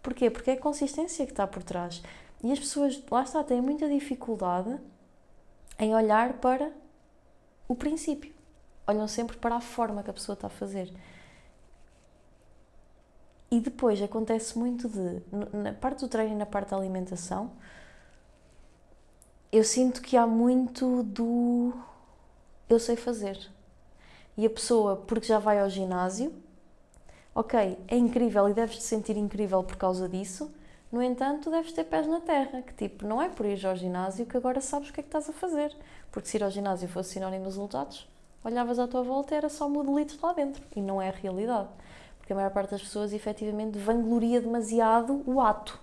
Porquê? Porque é a consistência que está por trás. E as pessoas, lá está, têm muita dificuldade em olhar para o princípio. Olham sempre para a forma que a pessoa está a fazer. E depois acontece muito na parte do treino e na parte da alimentação, eu sinto que há muito do eu sei fazer. E a pessoa, porque já vai ao ginásio, ok, é incrível e deves te sentir incrível por causa disso, no entanto, deves ter pés na terra, que tipo, não é por ir ao ginásio que agora sabes o que é que estás a fazer. Porque se ir ao ginásio fosse sinónimo de resultados, olhavas à tua volta e era só modelitos lá dentro. E não é a realidade. Porque a maior parte das pessoas, efetivamente, vangloria demasiado o ato.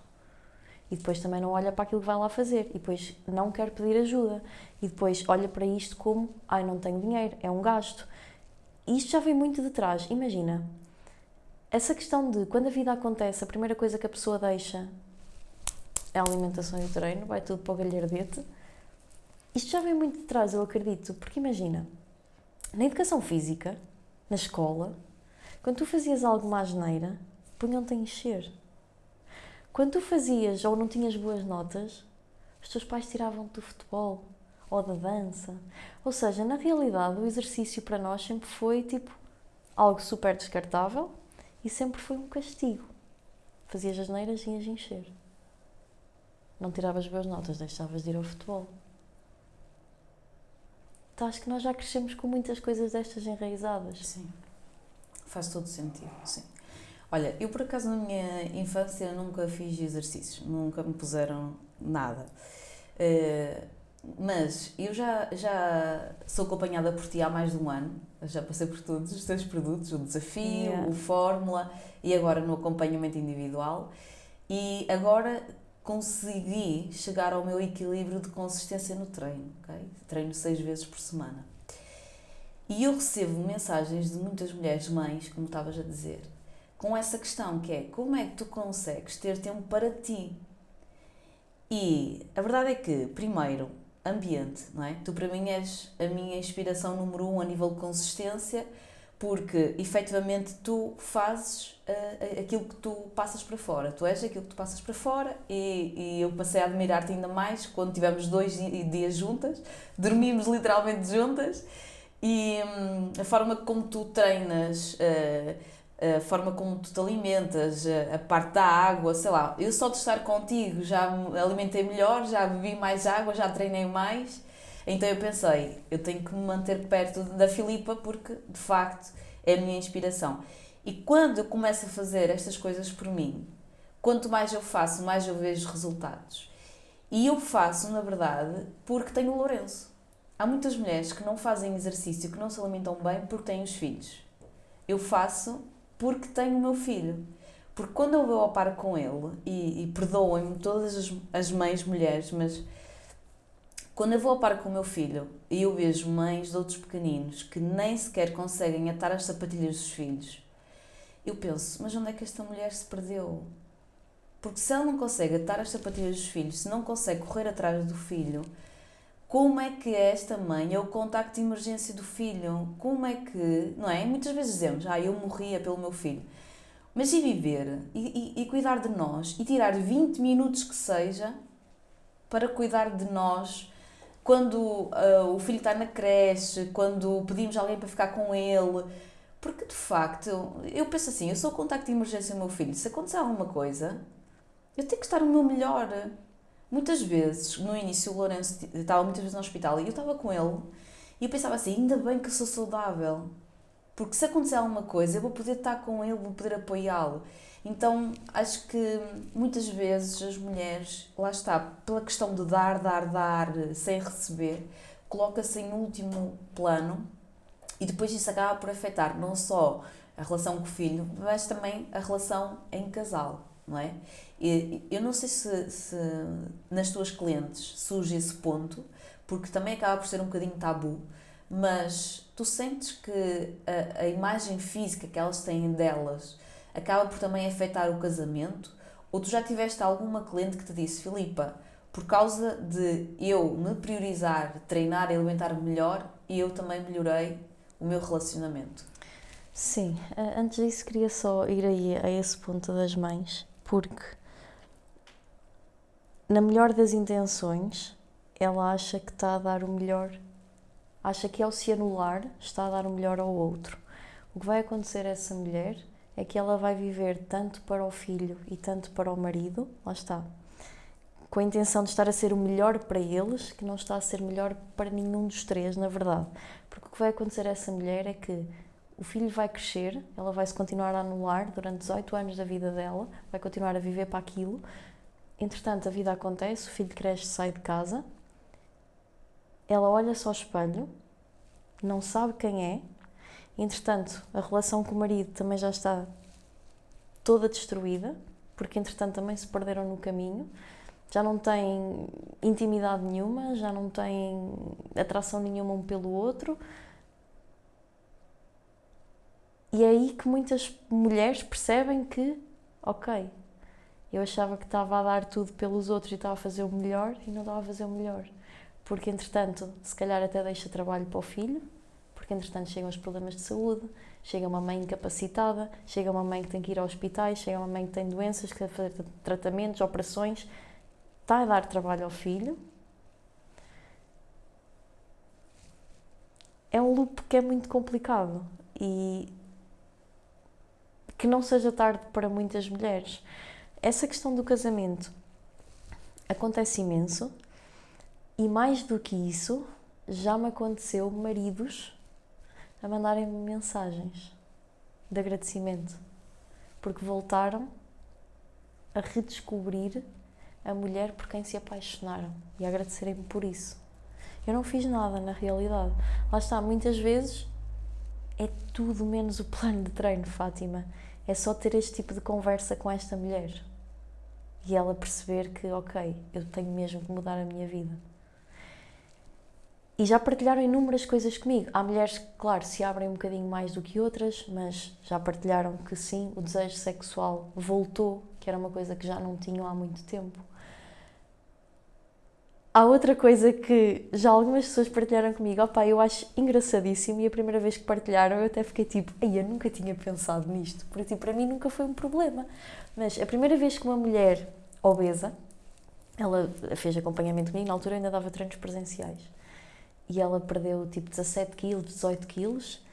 E depois também não olha para aquilo que vai lá fazer. E depois não quer pedir ajuda. E depois olha para isto como, não tenho dinheiro, é um gasto. E isto já vem muito de trás. Imagina, essa questão de quando a vida acontece, a primeira coisa que a pessoa deixa é a alimentação e o treino, vai tudo para o galhardete. Isto já vem muito de trás, eu acredito. Porque imagina, na educação física, na escola, quando tu fazias alguma asneira, punham-te a encher. Quando tu fazias ou não tinhas boas notas, os teus pais tiravam-te do futebol ou da dança. Ou seja, na realidade, o exercício para nós sempre foi tipo algo super descartável e sempre foi um castigo. Fazias asneiras e ias encher. Não tiravas boas notas, deixavas de ir ao futebol. Então, acho que nós já crescemos com muitas coisas destas enraizadas. Sim, faz todo sentido, sim. Olha, eu por acaso na minha infância nunca fiz exercícios, nunca me puseram nada. Mas eu já sou acompanhada por ti há mais de um ano, já passei por todos os teus produtos, o Desafio, o Fórmula e agora no acompanhamento individual. E agora consegui chegar ao meu equilíbrio de consistência no treino, ok? Treino 6 vezes por semana. E eu recebo mensagens de muitas mulheres mães, como estavas a dizer, com essa questão que é, como é que tu consegues ter tempo para ti? E a verdade é que, primeiro, ambiente, não é? Tu para mim és a minha inspiração número 1 a nível de consistência, porque efetivamente tu fazes aquilo que tu passas para fora. Tu és aquilo que tu passas para fora e eu passei a admirar-te ainda mais quando tivemos 2 dias juntas, dormimos literalmente juntas e a forma como tu treinas, a forma como tu te alimentas, a parte da água, sei lá, eu só de estar contigo já me alimentei melhor, já bebi mais água, já treinei mais. Então eu pensei, eu tenho que me manter perto da Filipa porque, de facto, é a minha inspiração. E quando eu começo a fazer estas coisas por mim, quanto mais eu faço, mais eu vejo resultados. E eu faço, na verdade, porque tenho o Lourenço. Há muitas mulheres que não fazem exercício, que não se alimentam bem porque têm os filhos. Eu faço porque tenho o meu filho. Porque quando eu vou ao par com ele, e perdoem-me todas as mães, mulheres, mas quando eu vou ao par com o meu filho e eu vejo mães de outros pequeninos que nem sequer conseguem atar as sapatilhas dos filhos, eu penso, mas onde é que esta mulher se perdeu? Porque se ela não consegue atar as sapatilhas dos filhos, se não consegue correr atrás do filho, como é que esta mãe é o contacto de emergência do filho? Como é que, não é? Muitas vezes dizemos, eu morria pelo meu filho. Mas e viver, e cuidar de nós, e tirar 20 minutos que seja para cuidar de nós, quando o filho está na creche, quando pedimos alguém para ficar com ele. Porque, de facto, eu penso assim, eu sou o contacto de emergência do meu filho. Se acontecer alguma coisa, eu tenho que estar o meu melhor. Muitas vezes, no início, o Lourenço estava muitas vezes no hospital e eu estava com ele e eu pensava assim, ainda bem que eu sou saudável. Porque se acontecer alguma coisa, eu vou poder estar com ele, vou poder apoiá-lo. Então, acho que muitas vezes as mulheres, lá está, pela questão de dar sem receber, coloca-se em último plano e depois isso acaba por afetar não só a relação com o filho, mas também a relação em casal, não é? E eu não sei se nas tuas clientes surge esse ponto, porque também acaba por ser um bocadinho tabu, mas tu sentes que a imagem física que elas têm delas acaba por também afetar o casamento? Ou tu já tiveste alguma cliente que te disse, Filipa, por causa de eu me priorizar, treinar e alimentar melhor, eu também melhorei o meu relacionamento? Sim, antes disso queria só ir aí a esse ponto das mães, porque na melhor das intenções ela acha que está a dar o melhor, acha que ao se anular está a dar o melhor ao outro. O que vai acontecer a essa mulher é que ela vai viver tanto para o filho e tanto para o marido, lá está, com a intenção de estar a ser o melhor para eles, que não está a ser melhor para nenhum dos três, na verdade. Porque o que vai acontecer a essa mulher é que o filho vai crescer, ela vai se continuar a anular durante 18 anos da vida dela, vai continuar a viver para aquilo. Entretanto, a vida acontece, o filho cresce, sai de casa, ela olha-se ao espelho, não sabe quem é. Entretanto, a relação com o marido também já está toda destruída, porque entretanto também se perderam no caminho, já não têm intimidade nenhuma, já não têm atração nenhuma um pelo outro. E é aí que muitas mulheres percebem que, ok, eu achava que estava a dar tudo pelos outros e estava a fazer o melhor e não estava a fazer o melhor. Porque, entretanto, se calhar até deixa trabalho para o filho, porque, entretanto, chegam os problemas de saúde, chega uma mãe incapacitada, chega uma mãe que tem que ir a hospitais, chega uma mãe que tem doenças, que tem que fazer tratamentos, operações, está a dar trabalho ao filho. É um loop que é muito complicado e que não seja tarde para muitas mulheres. Essa questão do casamento acontece imenso e, mais do que isso, já me aconteceu maridos a mandarem-me mensagens de agradecimento porque voltaram a redescobrir a mulher por quem se apaixonaram e a agradecerem-me por isso. Eu não fiz nada, na realidade. Lá está, muitas vezes é tudo menos o plano de treino, Fátima. É só ter este tipo de conversa com esta mulher e ela perceber que, ok, eu tenho mesmo que mudar a minha vida. E já partilharam inúmeras coisas comigo. Há mulheres que, claro, se abrem um bocadinho mais do que outras, mas já partilharam que sim, o desejo sexual voltou, que era uma coisa que já não tinham há muito tempo. Há outra coisa que já algumas pessoas partilharam comigo, opá, eu acho engraçadíssimo, e a primeira vez que partilharam eu até fiquei tipo, ai, eu nunca tinha pensado nisto, porque tipo, para mim nunca foi um problema. Mas a primeira vez que uma mulher obesa, ela fez acompanhamento comigo, na altura eu ainda dava treinos presenciais, e ela perdeu tipo 17 quilos, 18 quilos,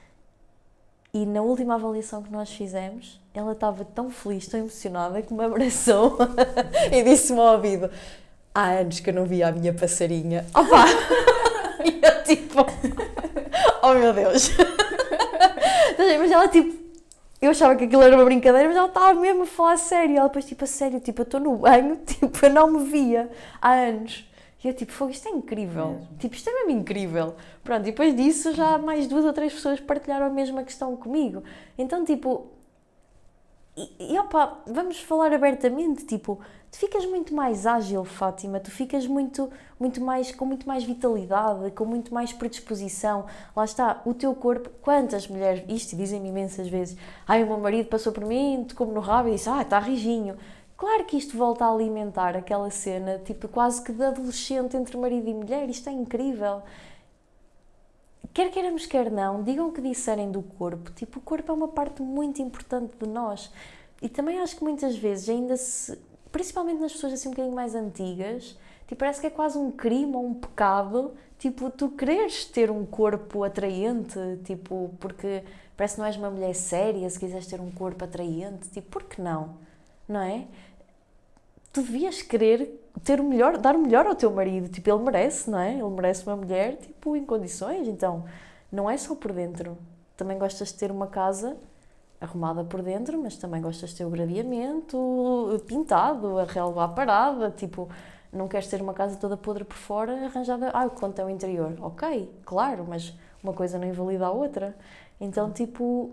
e na última avaliação que nós fizemos, ela estava tão feliz, tão emocionada, que me abraçou e disse-me ao ouvido, há anos que eu não via a minha passarinha. Opa! E eu tipo, oh meu Deus! Mas ela tipo, eu achava que aquilo era uma brincadeira, mas ela estava mesmo a falar a sério. Ela depois tipo, a sério, tipo, eu estou no banho, tipo, eu não me via há anos. E eu tipo, fogo, isto é incrível. Mesmo. Tipo, isto é mesmo incrível. Pronto, e depois disso já mais 2 ou 3 pessoas partilharam a mesma questão comigo. Então tipo, e opa, vamos falar abertamente, tipo, tu ficas muito mais ágil, Fátima, tu ficas muito mais, com muito mais vitalidade, com muito mais predisposição. Lá está, o teu corpo, quantas mulheres, isto dizem-me imensas vezes, ai, o meu marido passou por mim, tocou-me no rabo e disse, está rijinho. Claro que isto volta a alimentar aquela cena, tipo, quase que de adolescente entre marido e mulher, isto é incrível. Quer queiramos, quer não, digam o que disserem do corpo, tipo, o corpo é uma parte muito importante de nós. E também acho que muitas vezes ainda se, principalmente nas pessoas assim um bocadinho mais antigas, tipo, parece que é quase um crime ou um pecado, tipo, tu quereres ter um corpo atraente, tipo, porque parece que não és uma mulher séria se quiseres ter um corpo atraente, tipo, por que não? Não é? Tu devias querer ter o melhor, dar o melhor ao teu marido, tipo, ele merece, não é? Ele merece uma mulher, tipo, em condições, então, não é só por dentro. Também gostas de ter uma casa arrumada por dentro, mas também gostas de ter o gradeamento pintado, a relva parada, tipo, não queres ter uma casa toda podre por fora, arranjada, quanto é o interior? Ok, claro, mas uma coisa não invalida a outra. Então, tipo,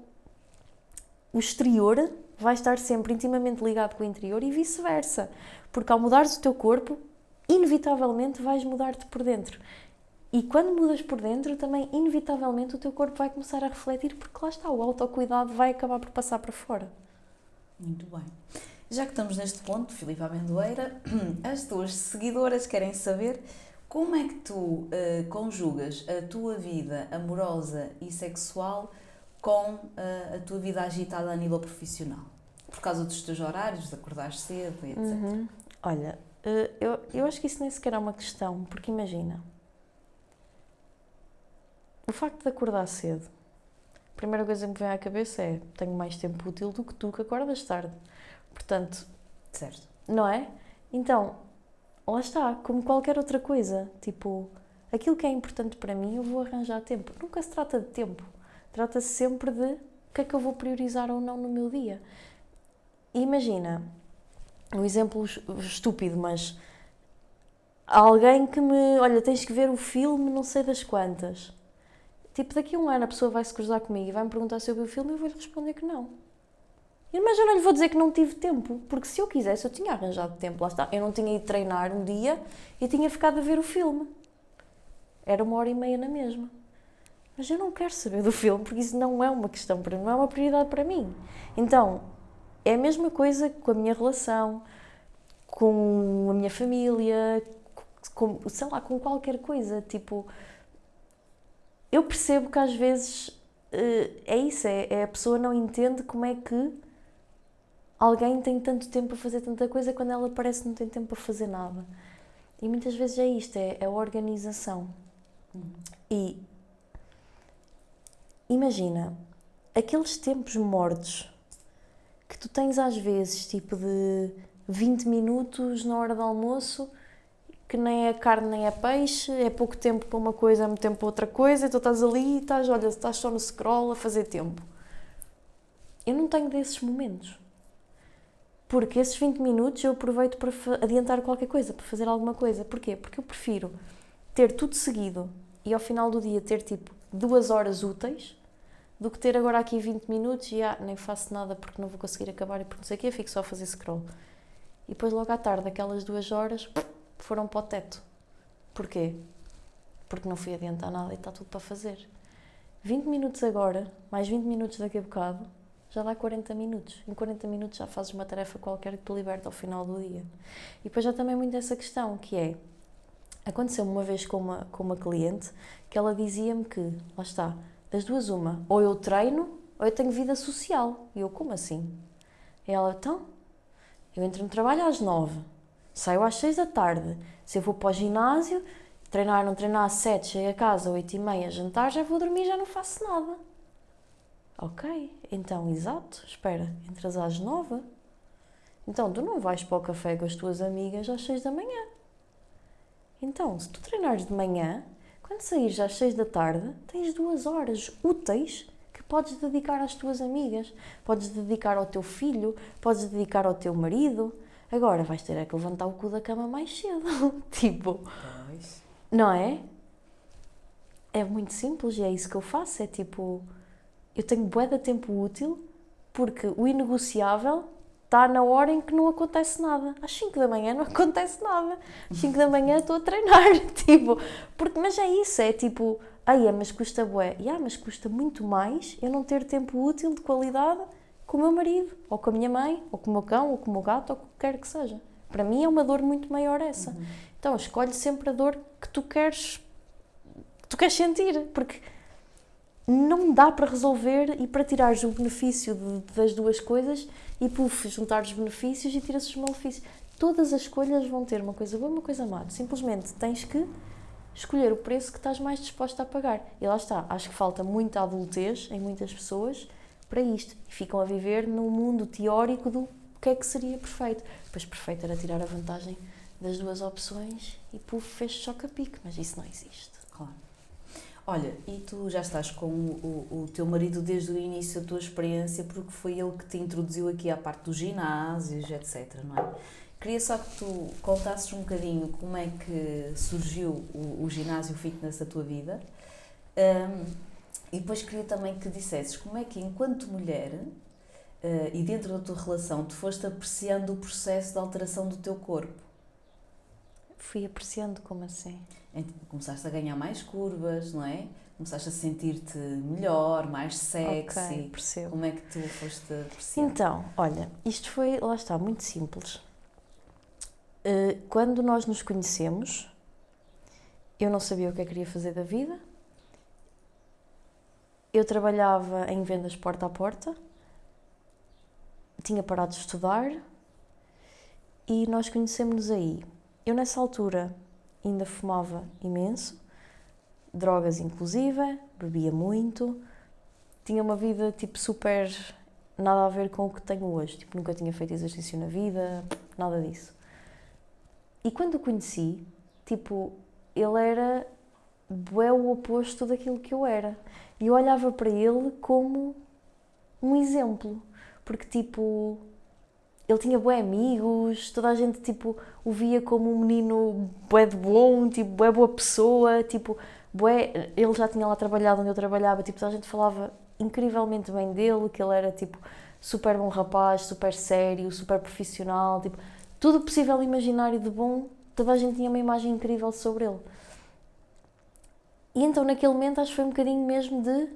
o exterior vai estar sempre intimamente ligado com o interior e vice-versa, porque ao mudares o teu corpo, inevitavelmente vais mudar-te por dentro. E quando mudas por dentro, também, inevitavelmente, o teu corpo vai começar a refletir, porque lá está, o autocuidado vai acabar por passar para fora. Muito bem. Já que estamos neste ponto, Filipe Amendoeira, as tuas seguidoras querem saber como é que tu conjugas a tua vida amorosa e sexual com a tua vida agitada a nível profissional? Por causa dos teus horários, de acordar cedo, etc. Olha, eu acho que isso nem sequer é uma questão, porque imagina, o facto de acordar cedo, a primeira coisa que me vem à cabeça é, tenho mais tempo útil do que tu que acordas tarde. Portanto, Certo. não é? Então, lá está, como qualquer outra coisa, tipo, aquilo que é importante para mim eu vou arranjar tempo. Nunca se trata de tempo, trata-se sempre de o que é que eu vou priorizar ou não no meu dia. E imagina, um exemplo estúpido, mas alguém que me, olha, tens que ver o filme não sei das quantas. Tipo, daqui a um ano a pessoa vai se cruzar comigo e vai me perguntar se eu vi o filme e eu vou-lhe responder que não. Mas eu não lhe vou dizer que não tive tempo, porque se eu quisesse eu tinha arranjado tempo, lá está. Eu não tinha ido treinar um dia e tinha ficado a ver o filme. Era 1h30 na mesma. Mas eu não quero saber do filme, porque isso não é uma questão para mim, não é uma prioridade para mim. Então, é a mesma coisa com a minha relação, com a minha família, com, sei lá, com qualquer coisa. Tipo, eu percebo que às vezes é isso, é a pessoa não entende como é que alguém tem tanto tempo para fazer tanta coisa quando ela parece que não tem tempo para fazer nada. E muitas vezes é isto, é a organização. E imagina, aqueles tempos mortos que tu tens às vezes, tipo de 20 minutos na hora do almoço, que nem é carne nem é peixe, é pouco tempo para uma coisa, é muito tempo para outra coisa, e tu estás ali e estás só no scroll a fazer tempo. Eu não tenho desses momentos. Porque esses 20 minutos eu aproveito para adiantar qualquer coisa, para fazer alguma coisa. Porquê? Porque eu prefiro ter tudo seguido e ao final do dia ter tipo 2 horas úteis do que ter agora aqui 20 minutos e nem faço nada porque não vou conseguir acabar e porque não sei o quê, fico só a fazer scroll. E depois logo à tarde, aquelas 2 horas foram para o teto. Porquê? Porque não fui adiantar nada e está tudo para fazer. 20 minutos agora, mais 20 minutos daqui a bocado, já dá 40 minutos. Em 40 minutos já fazes uma tarefa qualquer que te liberta ao final do dia. E depois já também muito essa questão, que é, aconteceu-me uma vez com uma cliente, que ela dizia-me que, lá está, das duas uma, ou eu treino, ou eu tenho vida social. E eu, como assim? E ela, então, eu entro no trabalho às 9, saio às 6 da tarde, se eu vou para o ginásio, treinar, não treinar às 7, chego a casa, 8h30, jantar, já vou dormir, já não faço nada. Ok, então, exato, espera, entras às 9, então tu não vais para o café com as tuas amigas às 6 da manhã. Então, se tu treinares de manhã, quando saíres às 6 da tarde, tens 2 horas úteis que podes dedicar às tuas amigas, podes dedicar ao teu filho, podes dedicar ao teu marido. Agora vais ter que levantar o cu da cama mais cedo, tipo, Pois. não é? É muito simples e é isso que eu faço, é tipo... Eu tenho bué de tempo útil porque o inegociável está na hora em que não acontece nada. Às 5 da manhã não acontece nada. Às 5 da manhã estou a treinar, tipo... Mas é isso, é tipo... mas custa bué. Mas custa muito mais eu não ter tempo útil de qualidade com o meu marido, ou com a minha mãe, ou com o meu cão, ou com o meu gato, ou com o que quer que seja. Para mim é uma dor muito maior essa. Então escolhe sempre a dor que tu queres sentir, porque... não dá para resolver e para tirares o benefício das duas coisas e juntar os benefícios e tiras os malefícios. Todas as escolhas vão ter uma coisa boa e uma coisa má. Simplesmente tens que escolher o preço que estás mais disposta a pagar. E lá está, acho que falta muita adultez em muitas pessoas para isto. E ficam a viver num mundo teórico do que é que seria perfeito. Depois perfeito era tirar a vantagem das duas opções e fez choque-a-pique, mas isso não existe. Claro. Olha, e tu já estás com o teu marido desde o início da tua experiência, porque foi ele que te introduziu aqui à parte dos ginásios, etc, não é? Queria só que tu contasses um bocadinho como é que surgiu o ginásio fitness da tua vida, e depois queria também que dissesses como é que, enquanto mulher, e dentro da tua relação, tu foste apreciando o processo de alteração do teu corpo. Fui apreciando, como assim? Começaste a ganhar mais curvas, não é? Começaste a sentir-te melhor, mais sexy. Ok, percebo. Como é que tu foste apreciando? Então, olha, isto foi, lá está, muito simples. Quando nós nos conhecemos, eu não sabia o que eu queria fazer da vida. Eu trabalhava em vendas porta a porta. Tinha parado de estudar. E nós conhecemos-nos aí. Eu, nessa altura, ainda fumava imenso, drogas inclusive, bebia muito, tinha uma vida tipo super nada a ver com o que tenho hoje, tipo nunca tinha feito exercício na vida, nada disso. E quando o conheci, tipo, ele era bué o oposto daquilo que eu era. E eu olhava para ele como um exemplo, porque tipo... Ele tinha bué amigos, toda a gente, tipo, o via como um menino bué de bom, tipo, bué boa pessoa, tipo, bué... Ele já tinha lá trabalhado onde eu trabalhava, tipo, toda a gente falava incrivelmente bem dele, que ele era, tipo, super bom rapaz, super sério, super profissional, tipo, tudo possível imaginário de bom, toda a gente tinha uma imagem incrível sobre ele. E então naquele momento acho que foi um bocadinho mesmo de,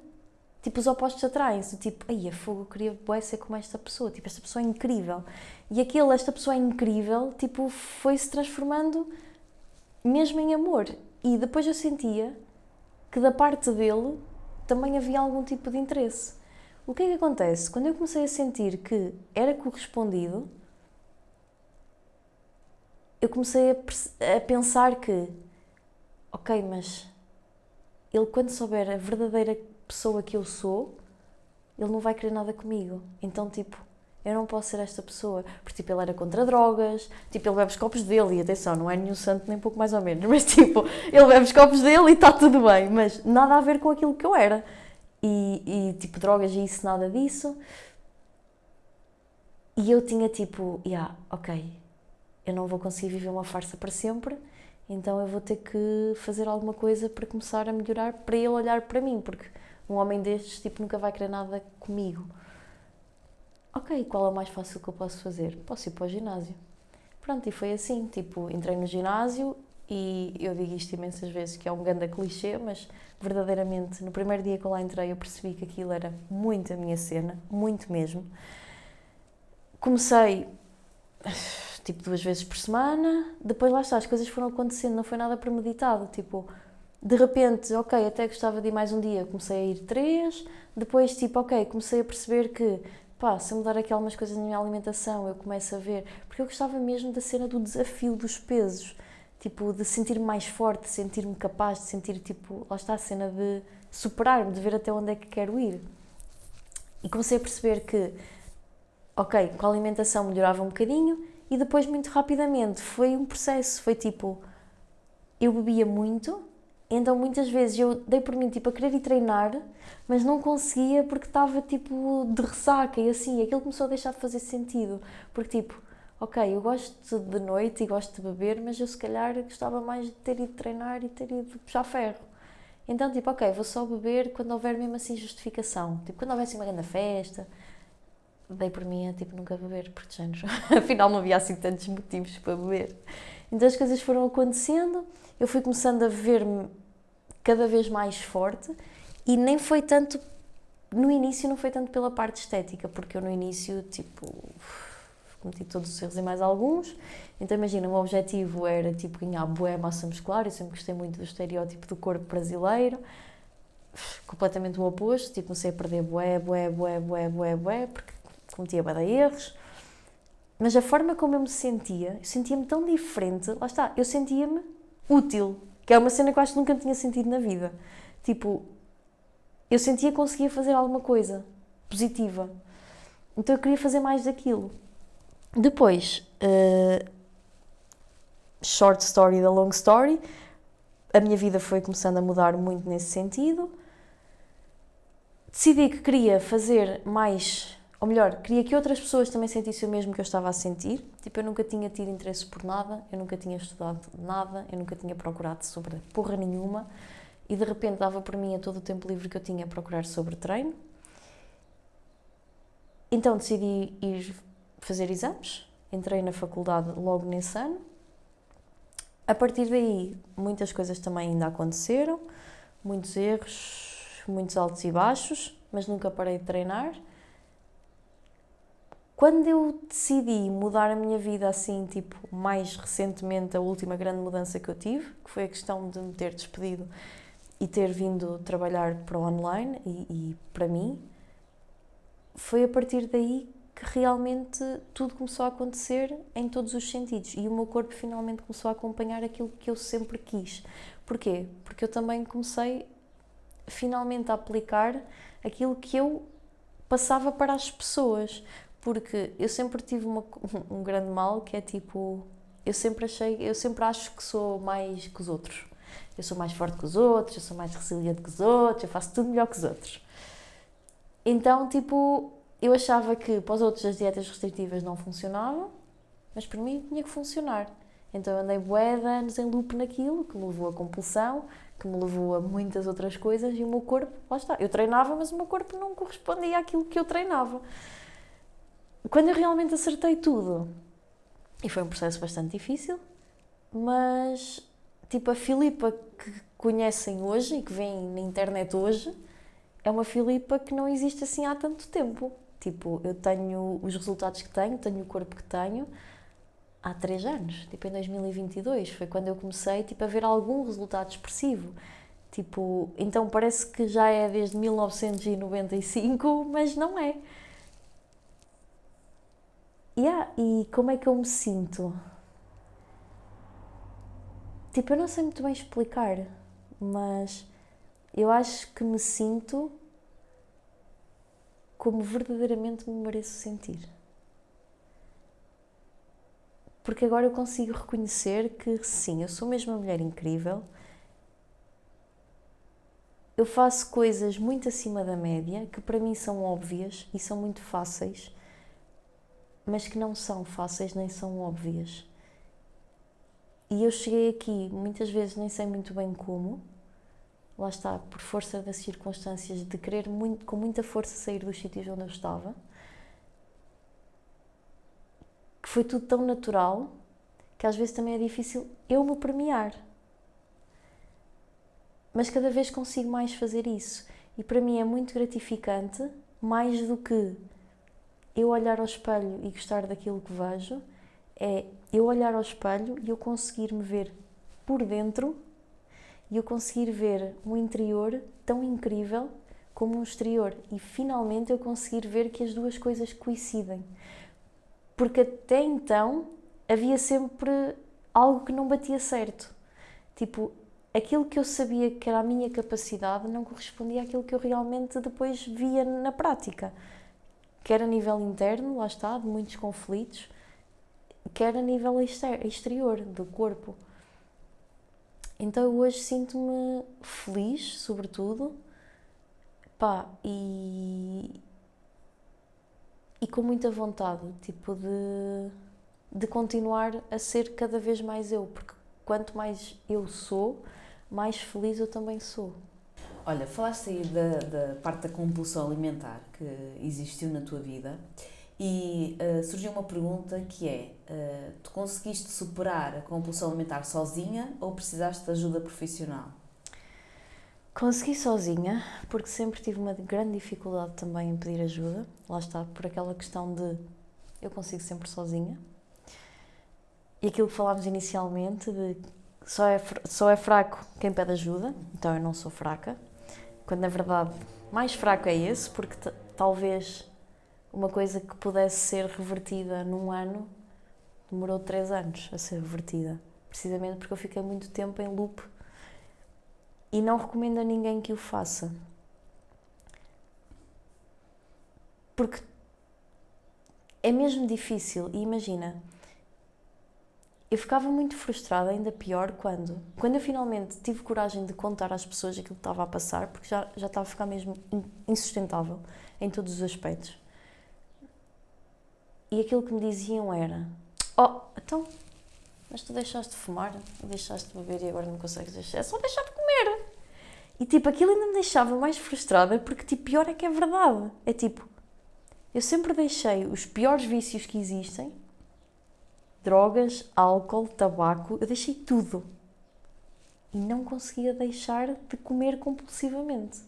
tipo, os opostos atraem-se, tipo, ai, a fogo, eu queria bué ser como esta pessoa, tipo, esta pessoa é incrível. E esta pessoa é incrível, tipo, foi-se transformando mesmo em amor. E depois eu sentia que da parte dele também havia algum tipo de interesse. O que é que acontece? Quando eu comecei a sentir que era correspondido, eu comecei a pensar que, ok, mas ele quando souber a verdadeira pessoa que eu sou, ele não vai querer nada comigo. Então, tipo, eu não posso ser esta pessoa. Porque, tipo, ele era contra drogas, tipo, ele bebe os copos dele, e atenção, não é nenhum santo nem pouco mais ou menos, mas, tipo, ele bebe os copos dele e está tudo bem, mas nada a ver com aquilo que eu era. Tipo, drogas e isso, nada disso. E eu tinha, tipo, ok, eu não vou conseguir viver uma farsa para sempre, então eu vou ter que fazer alguma coisa para começar a melhorar, para ele olhar para mim, porque um homem destes, tipo, nunca vai querer nada comigo. Ok, qual é o mais fácil que eu posso fazer? Posso ir para o ginásio. Pronto, e foi assim, tipo, entrei no ginásio e eu digo isto imensas vezes, que é um ganda clichê, mas verdadeiramente, no primeiro dia que eu lá entrei, eu percebi que aquilo era muito a minha cena, muito mesmo. Comecei, tipo, 2 vezes por semana, depois lá está, as coisas foram acontecendo, não foi nada premeditado, tipo, de repente, ok, até gostava de ir mais um dia, comecei a ir 3, depois, tipo, ok, comecei a perceber que, pá, se eu mudar aqui algumas coisas na minha alimentação, eu começo a ver, porque eu gostava mesmo da cena do desafio dos pesos, tipo, de sentir-me mais forte, de sentir-me capaz, de sentir, tipo, lá está a cena de superar-me, de ver até onde é que quero ir. E comecei a perceber que, ok, com a alimentação melhorava um bocadinho e depois, muito rapidamente, foi um processo, foi tipo, eu bebia muito, então muitas vezes eu dei por mim, tipo, a querer ir treinar, mas não conseguia porque estava, tipo, de ressaca e assim, aquilo começou a deixar de fazer sentido, porque, tipo, ok, eu gosto de noite e gosto de beber, mas eu se calhar gostava mais de ter ido treinar e ter ido puxar ferro. Então, tipo, ok, vou só beber quando houver mesmo assim justificação, tipo, quando houver assim uma grande festa, dei por mim a, tipo, nunca beber, porque de género, afinal não havia assim tantos motivos para beber. Então as coisas foram acontecendo, eu fui começando a ver-me cada vez mais forte e nem foi tanto, no início não foi tanto pela parte estética, porque eu no início, tipo, cometi todos os erros e mais alguns, então imagina, o meu objetivo era, tipo, ganhar bué massa muscular, eu sempre gostei muito do estereótipo do corpo brasileiro, completamente o oposto, tipo, comecei a perder bué, porque cometia bué de erros, mas a forma como eu sentia-me tão diferente, lá está, eu sentia-me útil, que é uma cena que eu acho que nunca tinha sentido na vida. Tipo, eu sentia que conseguia fazer alguma coisa positiva. Então eu queria fazer mais daquilo. Depois, short story da long story, a minha vida foi começando a mudar muito nesse sentido. Decidi que queria fazer mais, ou melhor, queria que outras pessoas também sentissem o mesmo que eu estava a sentir. Tipo, eu nunca tinha tido interesse por nada, eu nunca tinha estudado nada, eu nunca tinha procurado sobre porra nenhuma e de repente dava por mim a todo o tempo livre que eu tinha a procurar sobre treino. Então decidi ir fazer exames, entrei na faculdade logo nesse ano. A partir daí, muitas coisas também ainda aconteceram, muitos erros, muitos altos e baixos, mas nunca parei de treinar. Quando eu decidi mudar a minha vida assim, tipo, mais recentemente, a última grande mudança que eu tive, que foi a questão de me ter despedido e ter vindo trabalhar para o online e para mim, foi a partir daí que realmente tudo começou a acontecer em todos os sentidos e o meu corpo finalmente começou a acompanhar aquilo que eu sempre quis. Porquê? Porque eu também comecei finalmente a aplicar aquilo que eu passava para as pessoas, porque eu sempre tive um grande mal que é tipo, eu sempre acho que sou mais que os outros. Eu sou mais forte que os outros, eu sou mais resiliente que os outros, eu faço tudo melhor que os outros. Então, tipo, eu achava que para os outros as dietas restritivas não funcionavam, mas para mim tinha que funcionar. Então eu andei bué de anos em loop naquilo, que me levou a compulsão, que me levou a muitas outras coisas e o meu corpo, lá está, eu treinava, mas o meu corpo não correspondia àquilo que eu treinava. quando eu realmente acertei tudo, e foi um processo bastante difícil, mas tipo a Filipa que conhecem hoje e que vem na internet hoje é uma Filipa que não existe assim há tanto tempo. Tipo, eu tenho os resultados que tenho o corpo que tenho há 3 anos, tipo em 2022, foi quando eu comecei tipo, a ver algum resultado expressivo. Tipo, então parece que já é desde 1995, mas não é. E como é que eu me sinto? Tipo, eu não sei muito bem explicar, mas eu acho que me sinto como verdadeiramente me mereço sentir. Porque agora eu consigo reconhecer que sim, eu sou mesmo uma mulher incrível, eu faço coisas muito acima da média, que para mim são óbvias e são muito fáceis, mas que não são fáceis nem são óbvias. E eu cheguei aqui, muitas vezes nem sei muito bem como, lá está, por força das circunstâncias, de querer muito, com muita força sair dos sítios onde eu estava, que foi tudo tão natural, que às vezes também é difícil eu me premiar. Mas cada vez consigo mais fazer isso. E para mim é muito gratificante, mais do que eu olhar ao espelho e gostar daquilo que vejo, é eu olhar ao espelho e eu conseguir me ver por dentro e eu conseguir ver um interior tão incrível como um exterior. E finalmente eu conseguir ver que as duas coisas coincidem. Porque até então havia sempre algo que não batia certo. Tipo, aquilo que eu sabia que era a minha capacidade não correspondia àquilo que eu realmente depois via na prática. Quer a nível interno, lá está, de muitos conflitos, quer a nível exterior, do corpo. Então hoje sinto-me feliz, sobretudo, e com muita vontade, tipo, de continuar a ser cada vez mais eu, porque quanto mais eu sou, mais feliz eu também sou. Olha, falaste aí da parte da compulsão alimentar que existiu na tua vida e surgiu uma pergunta que é, tu conseguiste superar a compulsão alimentar sozinha ou precisaste de ajuda profissional? Consegui sozinha, porque sempre tive uma grande dificuldade também em pedir ajuda, lá está, por aquela questão de eu consigo sempre sozinha. E aquilo que falámos inicialmente de só é fraco quem pede ajuda, então eu não sou fraca, quando na verdade mais fraco é esse, porque talvez uma coisa que pudesse ser revertida num ano demorou 3 anos a ser revertida, precisamente porque eu fiquei muito tempo em loop e não recomendo a ninguém que o faça. Porque é mesmo difícil e imagina, eu ficava muito frustrada, ainda pior, quando eu finalmente tive coragem de contar às pessoas aquilo que estava a passar, porque já estava a ficar mesmo insustentável em todos os aspectos. E aquilo que me diziam era: então, mas tu deixaste de fumar, deixaste de beber e agora não consegues deixar, é só deixar de comer. E tipo, aquilo ainda me deixava mais frustrada, porque tipo, pior é que é verdade. É tipo, eu sempre deixei os piores vícios que existem, drogas, álcool, tabaco, eu deixei tudo. E não conseguia deixar de comer compulsivamente.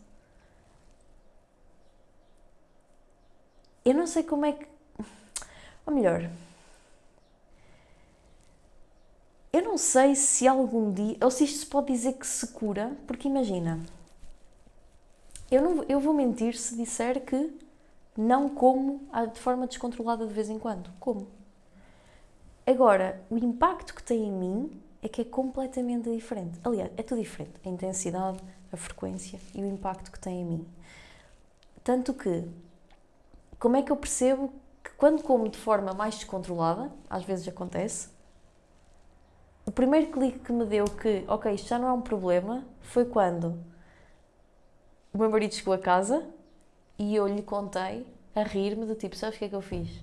Eu não sei como é que... Ou melhor, eu não sei se algum dia... Ou se isto se pode dizer que se cura, porque imagina, eu vou mentir se disser que não como de forma descontrolada de vez em quando. Como? Agora, o impacto que tem em mim é que é completamente diferente. Aliás, é tudo diferente. A intensidade, a frequência e o impacto que tem em mim. Tanto que, como é que eu percebo que quando como de forma mais descontrolada, às vezes acontece, o primeiro clique que me deu que, ok, isto já não é um problema, foi quando o meu marido chegou a casa e eu lhe contei, a rir-me, do tipo, sabes o que é que eu fiz?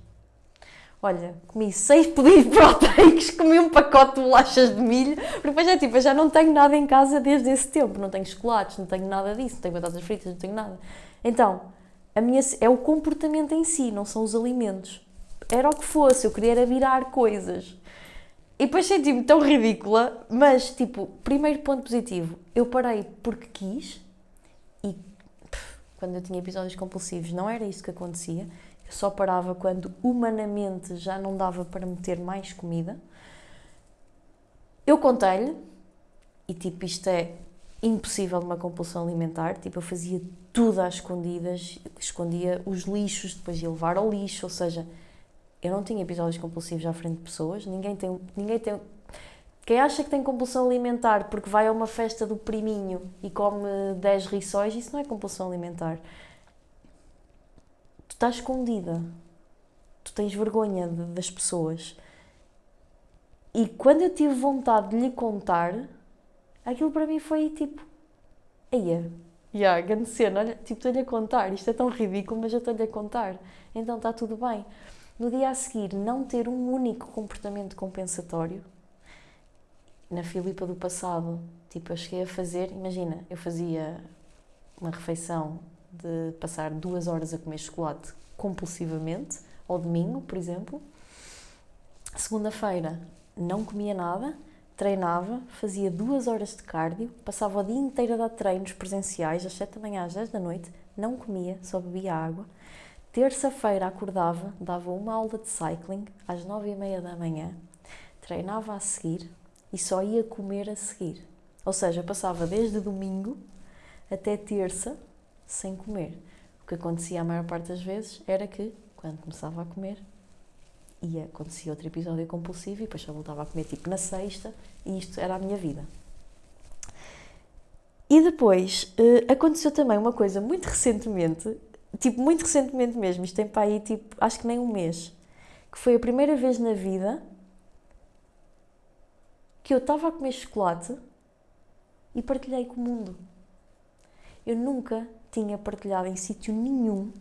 Olha, comi 6 pedidos proteicos, comi um pacote de bolachas de milho, porque depois é tipo, eu já não tenho nada em casa desde esse tempo, não tenho chocolates, não tenho nada disso, não tenho batatas fritas, não tenho nada. Então, é o comportamento em si, não são os alimentos. era o que fosse, eu queria era virar coisas. E depois senti-me tão ridícula, mas, tipo, primeiro ponto positivo, eu parei porque quis e quando eu tinha episódios compulsivos não era isso que acontecia, eu só parava quando humanamente já não dava para meter mais comida. Eu contei-lhe, e tipo, isto é impossível numa compulsão alimentar, tipo, eu fazia tudo às escondidas, escondia os lixos, depois ia levar ao lixo, ou seja, eu não tinha episódios compulsivos à frente de pessoas, ninguém tem. Quem acha que tem compulsão alimentar porque vai a uma festa do priminho e come 10 rissóis, isso não é compulsão alimentar. Tu estás escondida, tu tens vergonha das pessoas. E quando eu tive vontade de lhe contar, aquilo para mim foi tipo, eia, grande cena, olha, tipo, estou-lhe a contar, isto é tão ridículo, mas eu estou-lhe a contar, então está tudo bem. No dia a seguir, não ter um único comportamento compensatório, na Filipa do passado, tipo, eu cheguei a fazer, imagina, eu fazia uma refeição de passar 2 horas a comer chocolate compulsivamente, ao domingo, por exemplo. Segunda-feira não comia nada, treinava, fazia 2 horas de cardio, passava o dia inteiro a dar treinos presenciais, às 7 da manhã às 10 da noite, não comia, só bebia água. Terça-feira acordava, dava uma aula de cycling às 9h30 da manhã, treinava a seguir e só ia comer a seguir. Ou seja, passava desde domingo até terça sem comer. O que acontecia a maior parte das vezes era que, quando começava a comer, acontecia outro episódio compulsivo e depois só voltava a comer tipo na sexta, e isto era a minha vida. E depois aconteceu também uma coisa muito recentemente, tipo muito recentemente mesmo, isto tem para aí tipo, acho que nem um mês, que foi a primeira vez na vida que eu estava a comer chocolate e partilhei com o mundo. Eu nunca tinha partilhado em sítio nenhum